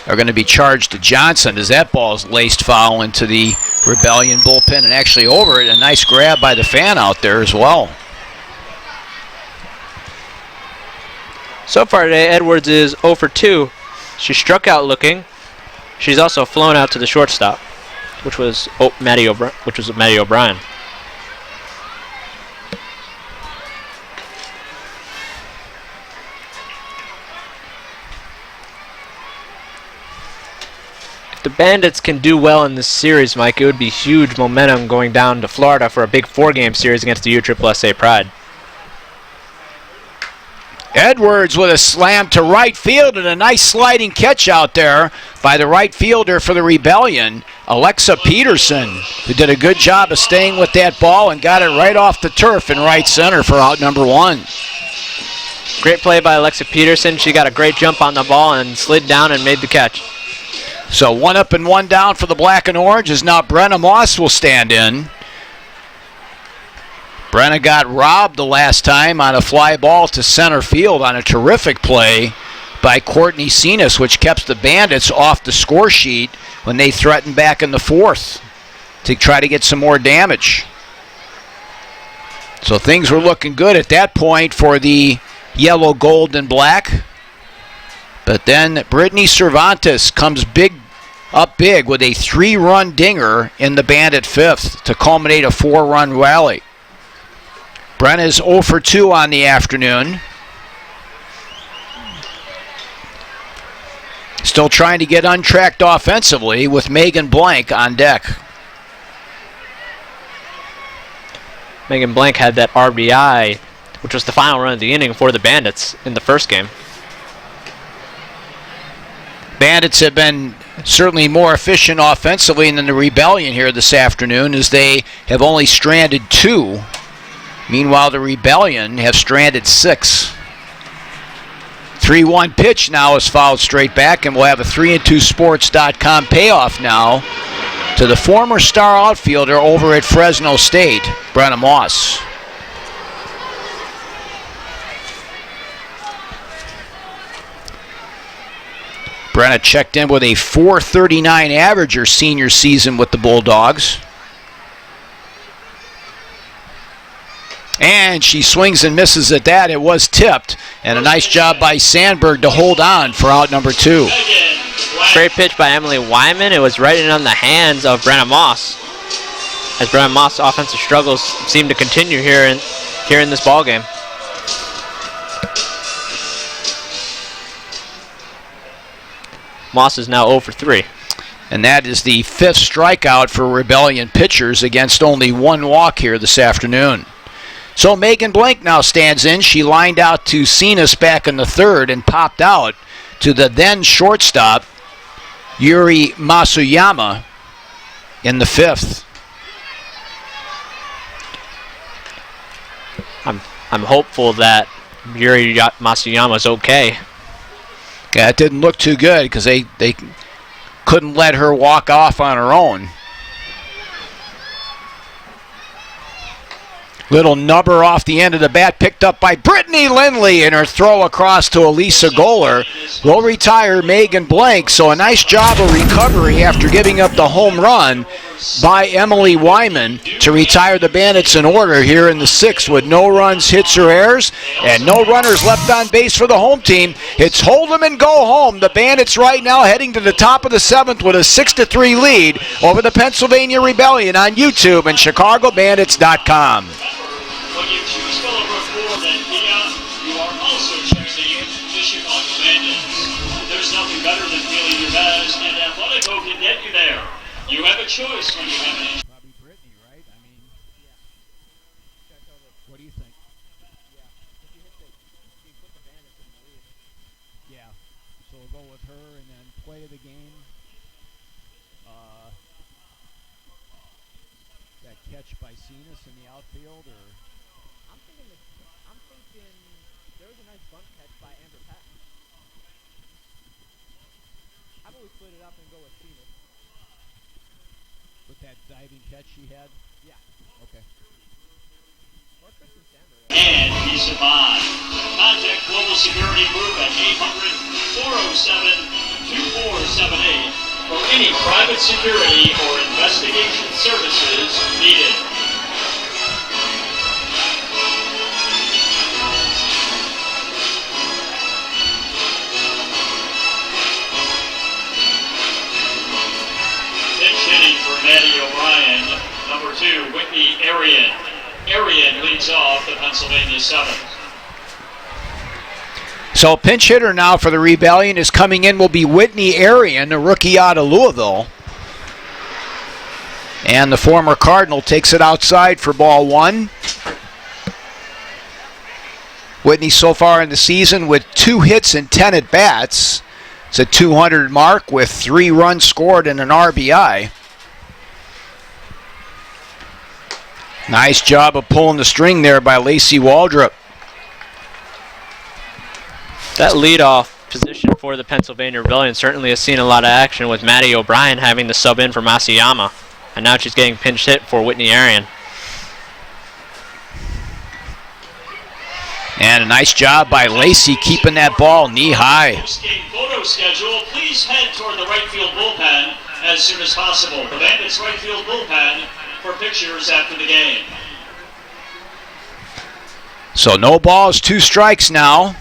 are going to be charged to Johnson as that ball is laced foul into the Rebellion bullpen and actually over it. A nice grab by the fan out there as well. So far today, Edwards is 0 for 2. She struck out looking. She's also flown out to the shortstop, which was Maddie O'Brien. The Bandits can do well in this series, Mike. It would be huge momentum going down to Florida for a big 4-game series against the USSSA Pride. Edwards with a slam to right field and a nice sliding catch out there by the right fielder for the Rebellion, Alexa Peterson, who did a good job of staying with that ball and got it right off the turf in right center for out number 1. Great play by Alexa Peterson. She got a great jump on the ball and slid down and made the catch. So 1 up and 1 down for the black and orange as now Brenna Moss will stand in. Brenna got robbed the last time on a fly ball to center field on a terrific play by Courtney Cenas, which kept the Bandits off the score sheet when they threatened back in the 4th to try to get some more damage. So things were looking good at that point for the yellow, gold, and black. But then Brittany Cervantes comes up big with a 3-run dinger in the Bandit 5th to culminate a 4-run rally. Brenna's 0 for 2 on the afternoon. Still trying to get untracked offensively with Megan Blank on deck. Megan Blank had that RBI, which was the final run of the inning for the Bandits in the first game. Bandits have been certainly more efficient offensively than the Rebellion here this afternoon as they have only stranded 2. Meanwhile, the Rebellion have stranded 6. 3-1 pitch now is fouled straight back, and we'll have a 3and2sports.com payoff now to the former star outfielder over at Fresno State, Brenna Moss. Brenna checked in with a .439 average her senior season with the Bulldogs. And she swings and misses at that. It was tipped. And a nice job by Sandberg to hold on for out number 2. Great pitch by Emily Wyman. It was right in on the hands of Brenna Moss, as Brenna Moss' offensive struggles seem to continue here in this ball game. Moss is now 0 for 3. And that is the 5th strikeout for Rebellion pitchers against only 1 walk here this afternoon. So Megan Blank now stands in. She lined out to Cenas back in the 3rd and popped out to the then shortstop, Yuri Masuyama, in the 5th. I'm hopeful that Yuri Masuyama's okay. Yeah, it didn't look too good because they couldn't let her walk off on her own. Little nubber off the end of the bat picked up by Brittany Lindley, and her throw across to Elisa Goller will retire Megan Blank. So a nice job of recovery after giving up the home run by Emily Wyman to retire the Bandits in order here in the 6th with no runs, hits, or errors, and no runners left on base for the home team. It's hold 'em and go home. The Bandits right now heading to the top of the 7th with a 6-3 lead over the Pennsylvania Rebellion on YouTube and ChicagoBandits.com. When you choose Willowbrook Ford and Kia, you are also choosing the Chicago Bandits. There's nothing better than feeling your best, and Athletico can get you there. You have a choice when you have an Probably Brittany, right? I mean, what do you think? Yeah, so we'll go with her and then play of the game. That catch by Cenas in the outfield, or I'm thinking there was a nice bunt catch by Amber Patton. How about we split it up and go with Cenas? with that diving catch she had? Yeah. Okay. Or Kristen Sandberg. and peace of mind. Contact Global Security Group at 800-407-2478 for any private security or investigation services needed. Pitch hitting for Maddie O'Brien, number 2, Whitney Arian. Arian leads off the Pennsylvania 7th. So pinch hitter now for the Rebellion is coming in will be Whitney Arian, a rookie out of Louisville. And the former Cardinal takes it outside for ball 1. Whitney so far in the season with 2 hits and 10 at-bats. It's a 200 mark with 3 runs scored and an RBI. Nice job of pulling the string there by Lacey Waldrop. That leadoff position for the Pennsylvania Rebellion certainly has seen a lot of action with Maddie O'Brien having to sub in for Masuyama. And now she's getting pinch hit for Whitney Arian. And a nice job by Lacey keeping that ball knee high. Post-game photo schedule, please head toward the right field bullpen as soon as possible. The Bandits right field bullpen for pictures after the game. So no balls, 2 strikes now.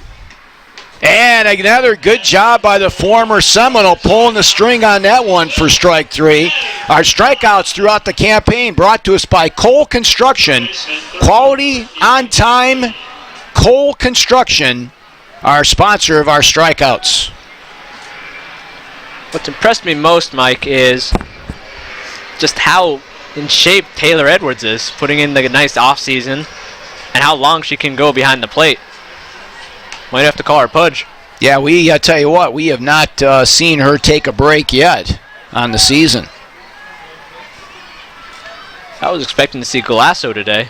And another good job by the former Seminole pulling the string on that one for strike 3. Our strikeouts throughout the campaign brought to us by Cole Construction. Quality, on time, Cole Construction, our sponsor of our strikeouts. What's impressed me most, Mike, is just how in shape Taylor Edwards is, putting in the nice offseason, and how long she can go behind the plate. Might have to call her Pudge. Yeah, I tell you what, we have not seen her take a break yet on the season. I was expecting to see Galasso today,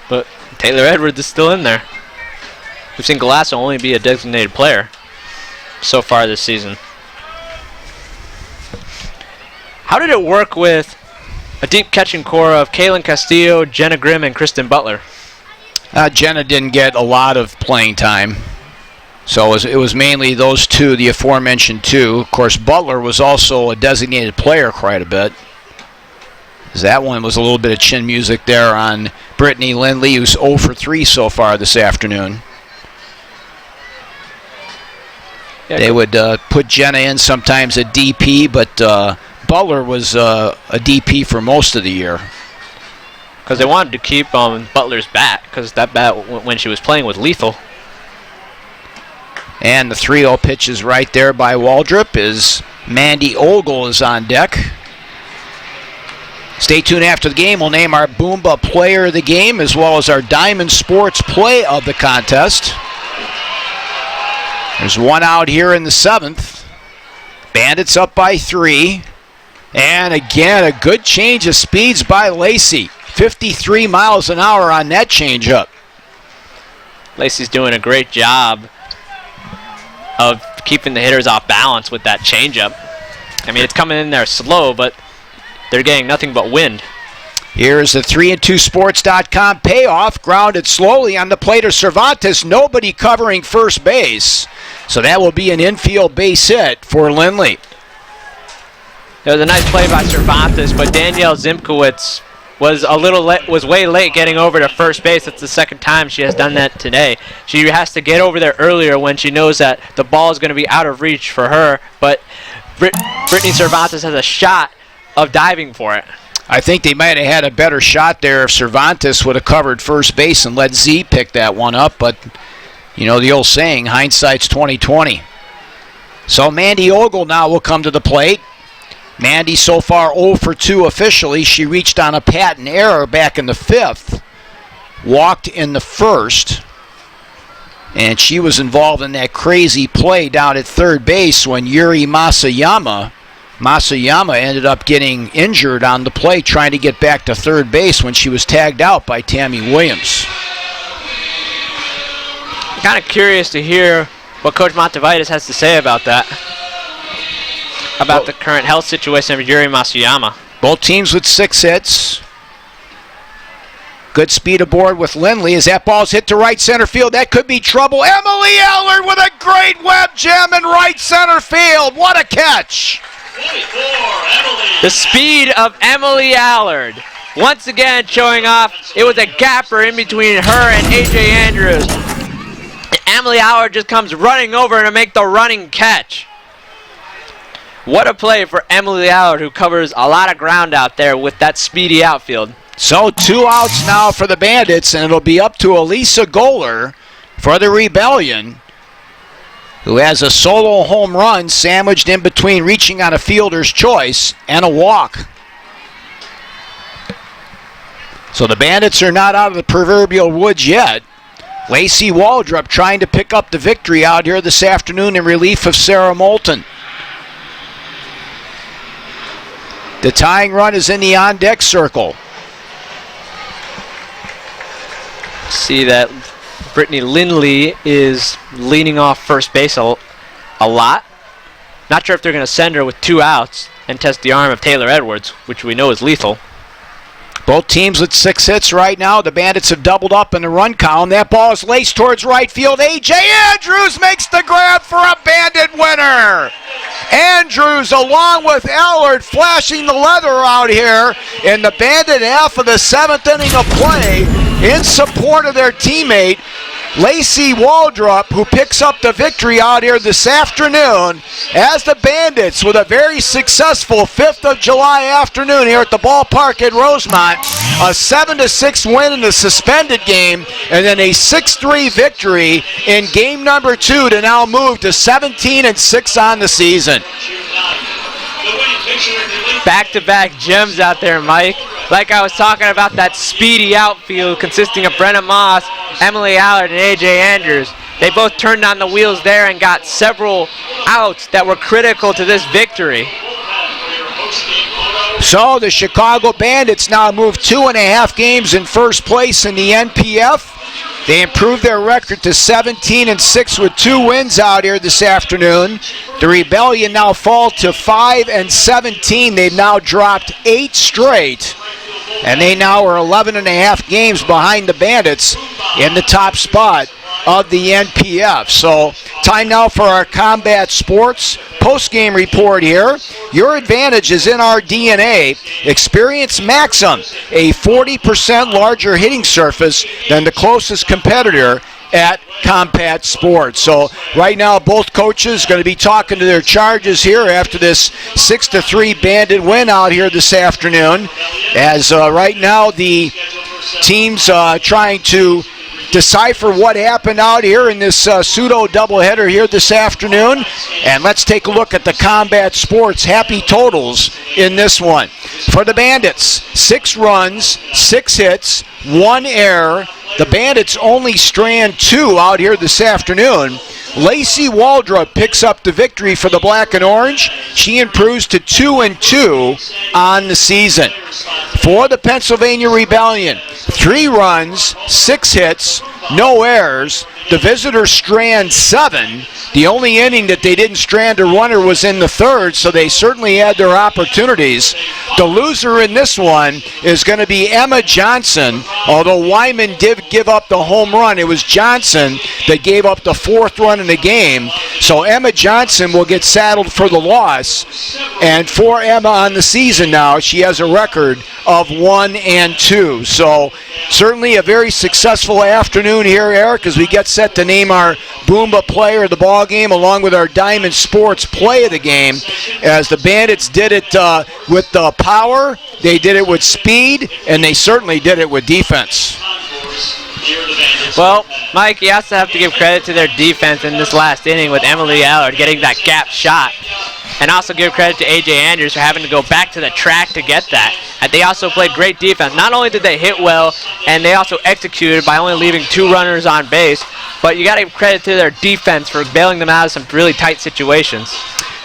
but Taylor Edwards is still in there. We've seen Galasso only be a designated player so far this season. How did it work with a deep catching core of Kaylin Castillo, Jenna Grimm, and Kristen Butler? Jenna didn't get a lot of playing time. So it was mainly those 2, the aforementioned 2. Of course, Butler was also a designated player quite a bit. That one was a little bit of chin music there on Brittany Lindley, who's 0 for 3 so far this afternoon. Yeah, they would put Jenna in sometimes at DP, but Butler was a DP for most of the year. Because they wanted to keep Butler's bat, because that bat, when she was playing, was lethal. And the 3-0 pitch is right there by Waldrop is Mandy Ogle is on deck. Stay tuned after the game. We'll name our Boomba Player of the Game as well as our Diamond Sports Play of the contest. There's one out here in the 7th. Bandits up by 3. And again, a good change of speeds by Lacey. 53 miles an hour on that changeup. Lacey's doing a great job of keeping the hitters off balance with that changeup. I mean, it's coming in there slow, but they're getting nothing but wind. Here's the 3and2sports.com payoff. Grounded slowly on the plate of Cervantes. Nobody covering first base. So that will be an infield base hit for Lindley. There was a nice play by Cervantes, but Danielle Zimkowitz was way late getting over to first base. That's the second time she has done that today. She has to get over there earlier when she knows that the ball is going to be out of reach for her, but Brittany Cervantes has a shot of diving for it. I think they might have had a better shot there if Cervantes would have covered first base and let Z pick that one up, but you know the old saying, hindsight's 20/20. So Mandy Ogle now will come to the plate. Mandy so far 0 for 2 officially. She reached on a patent error back in the 5th, walked in the 1st, and she was involved in that crazy play down at third base when Yuri Masayama ended up getting injured on the play trying to get back to third base when she was tagged out by Tammy Williams. I'm kind of curious to hear what Coach Montevitis has to say about that. About the current health situation of Yuri Masayama. Both teams with 6 hits. Good speed aboard with Lindley as that ball's hit to right center field. That could be trouble. Emily Allard with a great web gem in right center field. What a catch. 24, Emily. The speed of Emily Allard. Once again showing off. It was a gapper in between her and A.J. Andrews. And Emily Allard just comes running over to make the running catch. What a play for Emily Allard, who covers a lot of ground out there with that speedy outfield. So 2 outs now for the Bandits, and it'll be up to Elisa Goller for the Rebellion, who has a solo home run sandwiched in between reaching on a fielder's choice and a walk. So the Bandits are not out of the proverbial woods yet. Lacey Waldrop trying to pick up the victory out here this afternoon in relief of Sarah Moulton. The tying run is in the on-deck circle. See that Brittany Lindley is leaning off first base a lot. Not sure if they're going to send her with 2 outs and test the arm of Taylor Edwards, which we know is lethal. Both teams with 6 hits right now. The Bandits have doubled up in the run column. That ball is laced towards right field. A.J. Andrews makes the grab for a Bandit winner. Andrews along with Allard flashing the leather out here in the Bandit half of the 7th inning of play in support of their teammate Lacey Waldrop, who picks up the victory out here this afternoon as the Bandits with a very successful 5th of July afternoon here at the ballpark at Rosemont. A 7-6 win in the suspended game, and then a 6-3 victory in game number 2 to now move to 17-6 on the season. Back-to-back gems out there, Mike. Like I was talking about that speedy outfield consisting of Brenna Moss, Emily Allard, and A.J. Andrews. They both turned on the wheels there and got several outs that were critical to this victory. So the Chicago Bandits now move 2.5 games in first place in the NPF. They improved their record to 17-6 with 2 wins out here this afternoon. The Rebellion now fall to 5-17. They've now dropped 8 straight, and they now are 11.5 games behind the Bandits in the top spot of the NPF. So time now for our Combat Sports post-game report here. Your advantage is in our DNA. Experience Maxim, a 40% larger hitting surface than the closest competitor at Combat Sports. So right now both coaches going to be talking to their charges here after this 6-3 Bandit win out here this afternoon, as right now the teams trying to decipher what happened out here in this pseudo doubleheader here this afternoon. And let's take a look at the Combat Sports happy totals in this one. For the Bandits, 6 runs, 6 hits, 1 error. The Bandits only strand 2 out here this afternoon. Lacey Waldrop picks up the victory for the Black and Orange. She improves to 2-2 on the season. For the Pennsylvania Rebellion, 3 runs, 6 hits, no errors. The visitors strand 7. The only inning that they didn't strand a runner was in the 3rd, so they certainly had their opportunities. The loser in this one is going to be Emma Johnson, although Wyman did give up the home run. It was Johnson that gave up the 4th run in the game, so Emma Johnson will get saddled for the loss. And for Emma on the season now, she has a record of 1-2. So certainly a very successful afternoon here, Eric, as we get set to name our Boomba player of the ball game along with our Diamond Sports play of the game. As the Bandits did it with the power, they did it with speed, and they certainly did it with defense. Well, Mike, you also have to give credit to their defense in this last inning with Emily Allard getting that gap shot. And also give credit to A.J. Andrews for having to go back to the track to get that. And they also played great defense. Not only did they hit well, and they also executed by only leaving 2 runners on base, but you got to give credit to their defense for bailing them out of some really tight situations.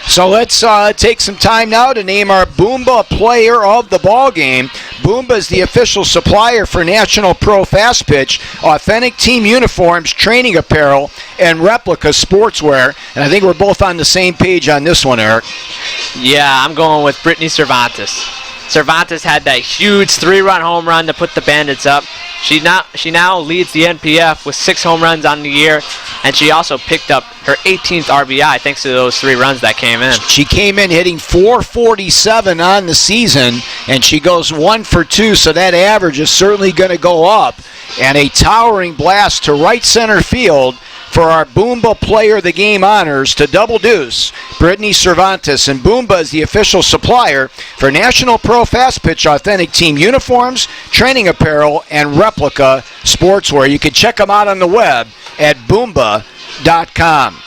So let's take some time now to name our Boomba player of the ball game. Boomba is the official supplier for National Pro Fast Pitch, authentic team uniforms, training apparel, and replica sportswear. And I think we're both on the same page on this one, Eric. Yeah, I'm going with Brittany Cervantes. Cervantes had that huge 3-run home run to put the Bandits up. She now leads the NPF with 6 home runs on the year, and she also picked up her 18th RBI thanks to those 3 runs that came in. She came in hitting .447 on the season, and she goes 1 for 2, so that average is certainly going to go up. And a towering blast to right center field for our Boomba Player of the Game honors to double deuce, Brittany Cervantes. And Boomba is the official supplier for National Pro Fast Pitch authentic team uniforms, training apparel, and replica sportswear. You can check them out on the web at boomba.com.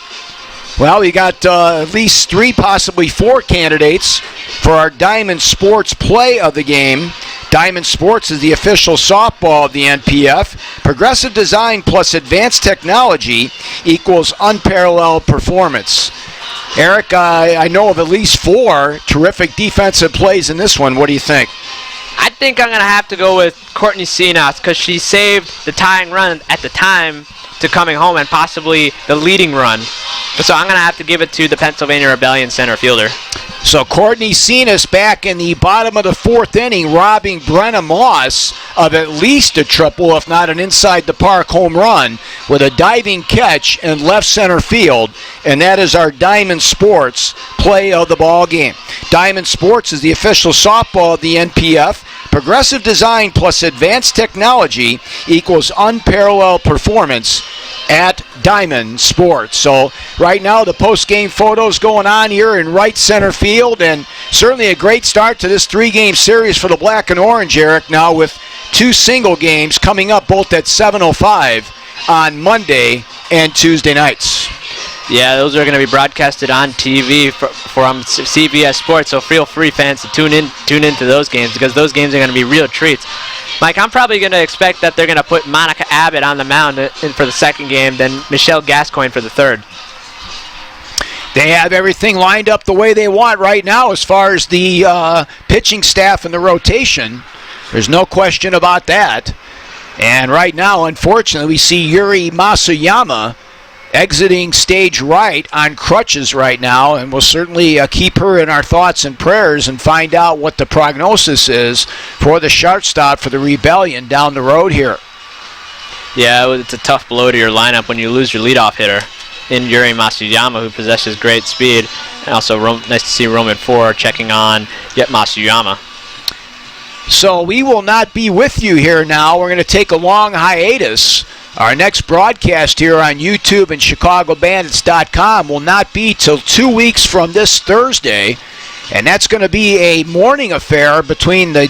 Well, we got at least 3, possibly 4 candidates for our Diamond Sports play of the game. Diamond Sports is the official softball of the NPF. Progressive design plus advanced technology equals unparalleled performance. Eric, I know of at least 4 terrific defensive plays in this one. What do you think? I think I'm going to have to go with Courtney Senas because she saved the tying run at the time to coming home and possibly the leading run. So I'm going to have to give it to the Pennsylvania Rebellion center fielder. So Courtney Senas back in the bottom of the 4th inning, robbing Brenna Moss of at least a triple, if not an inside the park home run, with a diving catch in left center field. And that is our Diamond Sports play of the ball game. Diamond Sports is the official softball of the NPF. Progressive design plus advanced technology equals unparalleled performance at Diamond Sports. So right now the post-game photos going on here in right center field, and certainly a great start to this 3-game series for the Black and Orange, Eric, now with 2 single games coming up both at 7:05 on Monday and Tuesday nights. Yeah, those are going to be broadcasted on TV from CBS Sports, so feel free, fans, to tune into those games because those games are going to be real treats. Mike, I'm probably going to expect that they're going to put Monica Abbott on the mound in for the 2nd game, then Michelle Gascoigne for the 3rd. They have everything lined up the way they want right now as far as the pitching staff and the rotation. There's no question about that. And right now, unfortunately, we see Yuri Masuyama exiting stage right on crutches right now, and we'll certainly keep her in our thoughts and prayers and find out what the prognosis is for the shortstop for the Rebellion down the road here. Yeah, it's a tough blow to your lineup when you lose your leadoff hitter in Yuri Masuyama, who possesses great speed. And also nice to see Roman 4 checking on yet Masuyama. So we will not be with you here now. We're going to take a long hiatus. Our next broadcast here on YouTube and ChicagoBandits.com will not be till 2 weeks from this Thursday, and that's going to be a morning affair between the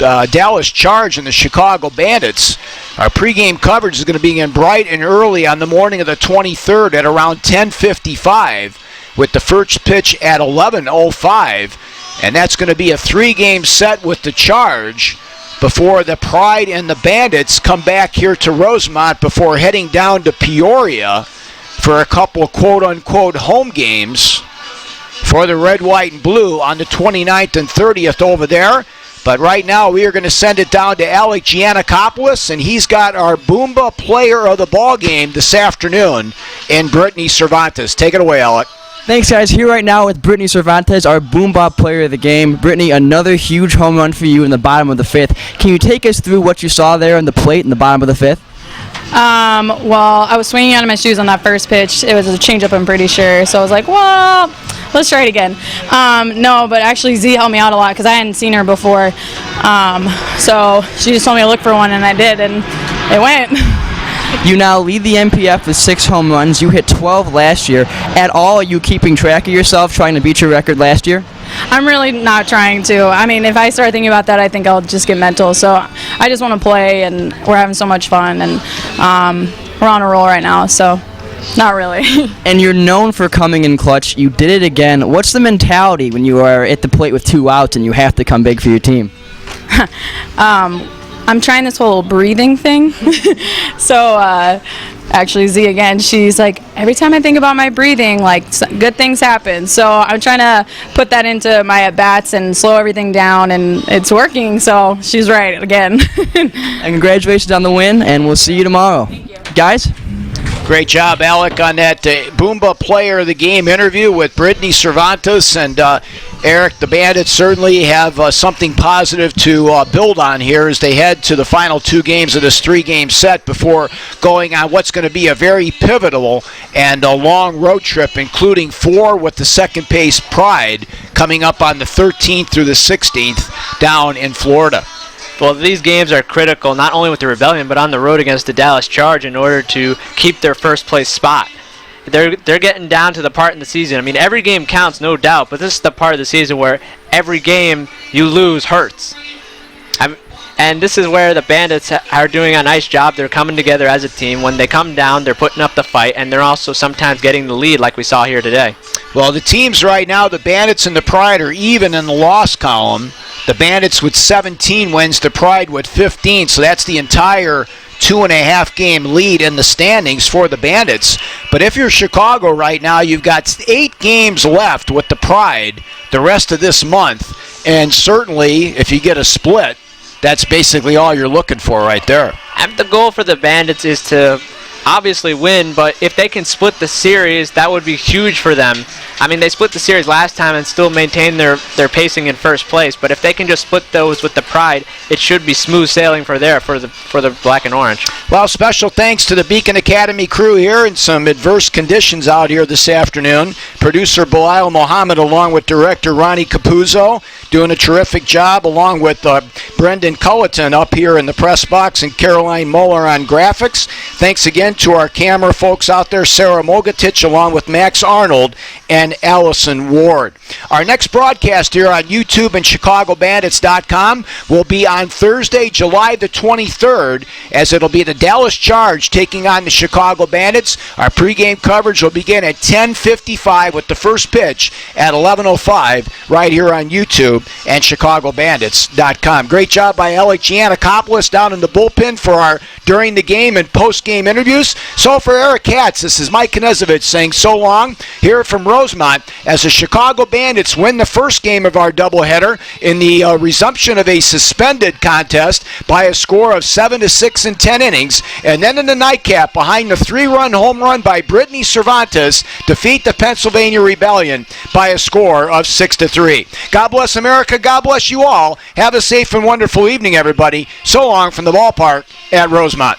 Dallas Charge and the Chicago Bandits. Our pregame coverage is going to begin bright and early on the morning of the 23rd at around 10:55 with the first pitch at 11:05. And that's going to be a 3-game set with the Charge before the Pride and the Bandits come back here to Rosemont before heading down to Peoria for a couple of quote-unquote home games for the Red, White, and Blue on the 29th and 30th over there. But right now we are going to send it down to Alec Giannakopoulos, and he's got our Boomba player of the ball game this afternoon in Brittany Cervantes. Take it away, Alec. Thanks, guys. Here right now with Brittany Cervantes, our Boom Bop player of the game. Brittany, another huge home run for you in the bottom of the 5th. Can you take us through what you saw there on the plate in the bottom of the 5th? Well, I was swinging out of my shoes on that first pitch. It was a changeup, I'm pretty sure. So I was like, well, let's try it again. No, but actually Z helped me out a lot because I hadn't seen her before. So she just told me to look for one, and I did, and it went. You now lead the MPF with 6 home runs. You hit 12 last year. At all, are you keeping track of yourself, trying to beat your record last year? I'm really not trying to. I mean, if I start thinking about that, I think I'll just get mental. So I just want to play, and we're having so much fun, and we're on a roll right now, so not really. And you're known for coming in clutch. You did it again. What's the mentality when you are at the plate with 2 outs and you have to come big for your team? I'm trying this whole breathing thing. So actually Z again, she's like, every time I think about my breathing, like good things happen. So I'm trying to put that into my at-bats and slow everything down, and it's working. So she's right again. And congratulations on the win, and we'll see you tomorrow. Thank you. Guys? Great job, Alec, on that Boomba player of the game interview with Brittany Cervantes. And Eric, the Bandits certainly have something positive to build on here as they head to the final 2 games of this 3-game set before going on what's going to be a very pivotal and a long road trip, including 4 with the second pace Pride coming up on the 13th through the 16th down in Florida. Well, these games are critical, not only with the Rebellion, but on the road against the Dallas Charge in order to keep their first place spot. They're getting down to the part in the season. I mean, every game counts, no doubt, but this is the part of the season where every game you lose hurts. And this is where the Bandits are doing a nice job. They're coming together as a team. When they come down, they're putting up the fight, and they're also sometimes getting the lead like we saw here today. Well, the teams right now, the Bandits and the Pride, are even in the loss column. The Bandits with 17 wins, the Pride with 15, so that's the entire 2.5 game lead in the standings for the Bandits. But if you're Chicago right now, you've got 8 games left with the Pride the rest of this month, and certainly if you get a split, that's basically all you're looking for right there. And the goal for the Bandits is to obviously win, but if they can split the series, that would be huge for them. I mean, they split the series last time and still maintain their pacing in first place, but if they can just split those with the Pride, it should be smooth sailing for the black and orange. Well, special thanks to the Beacon Academy crew here in some adverse conditions out here this afternoon. Producer Bilal Mohammed along with director Ronnie Capuzzo doing a terrific job, along with Brendan Culleton up here in the press box and Caroline Muller on graphics. Thanks again to our camera folks out there, Sarah Mogatich along with Max Arnold and Allison Ward. Our next broadcast here on YouTube and ChicagoBandits.com will be on Thursday, July the 23rd, as it'll be the Dallas Charge taking on the Chicago Bandits. Our pregame coverage will begin at 10:55 with the first pitch at 11:05 right here on YouTube and ChicagoBandits.com. Great job by Alec Giannakopoulos down in the bullpen for our during the game and post-game interviews. So for Eric Katz, this is Mike Knezovich saying so long here from Rosemont as the Chicago Bandits win the first game of our doubleheader in the resumption of a suspended contest by a score of 7-6 in 10 innings. And then in the nightcap, behind the 3-run home run by Brittany Cervantes, defeat the Pennsylvania Rebellion by a score of 6-3. God bless America. God bless you all. Have a safe and wonderful evening, everybody. So long from the ballpark at Rosemont.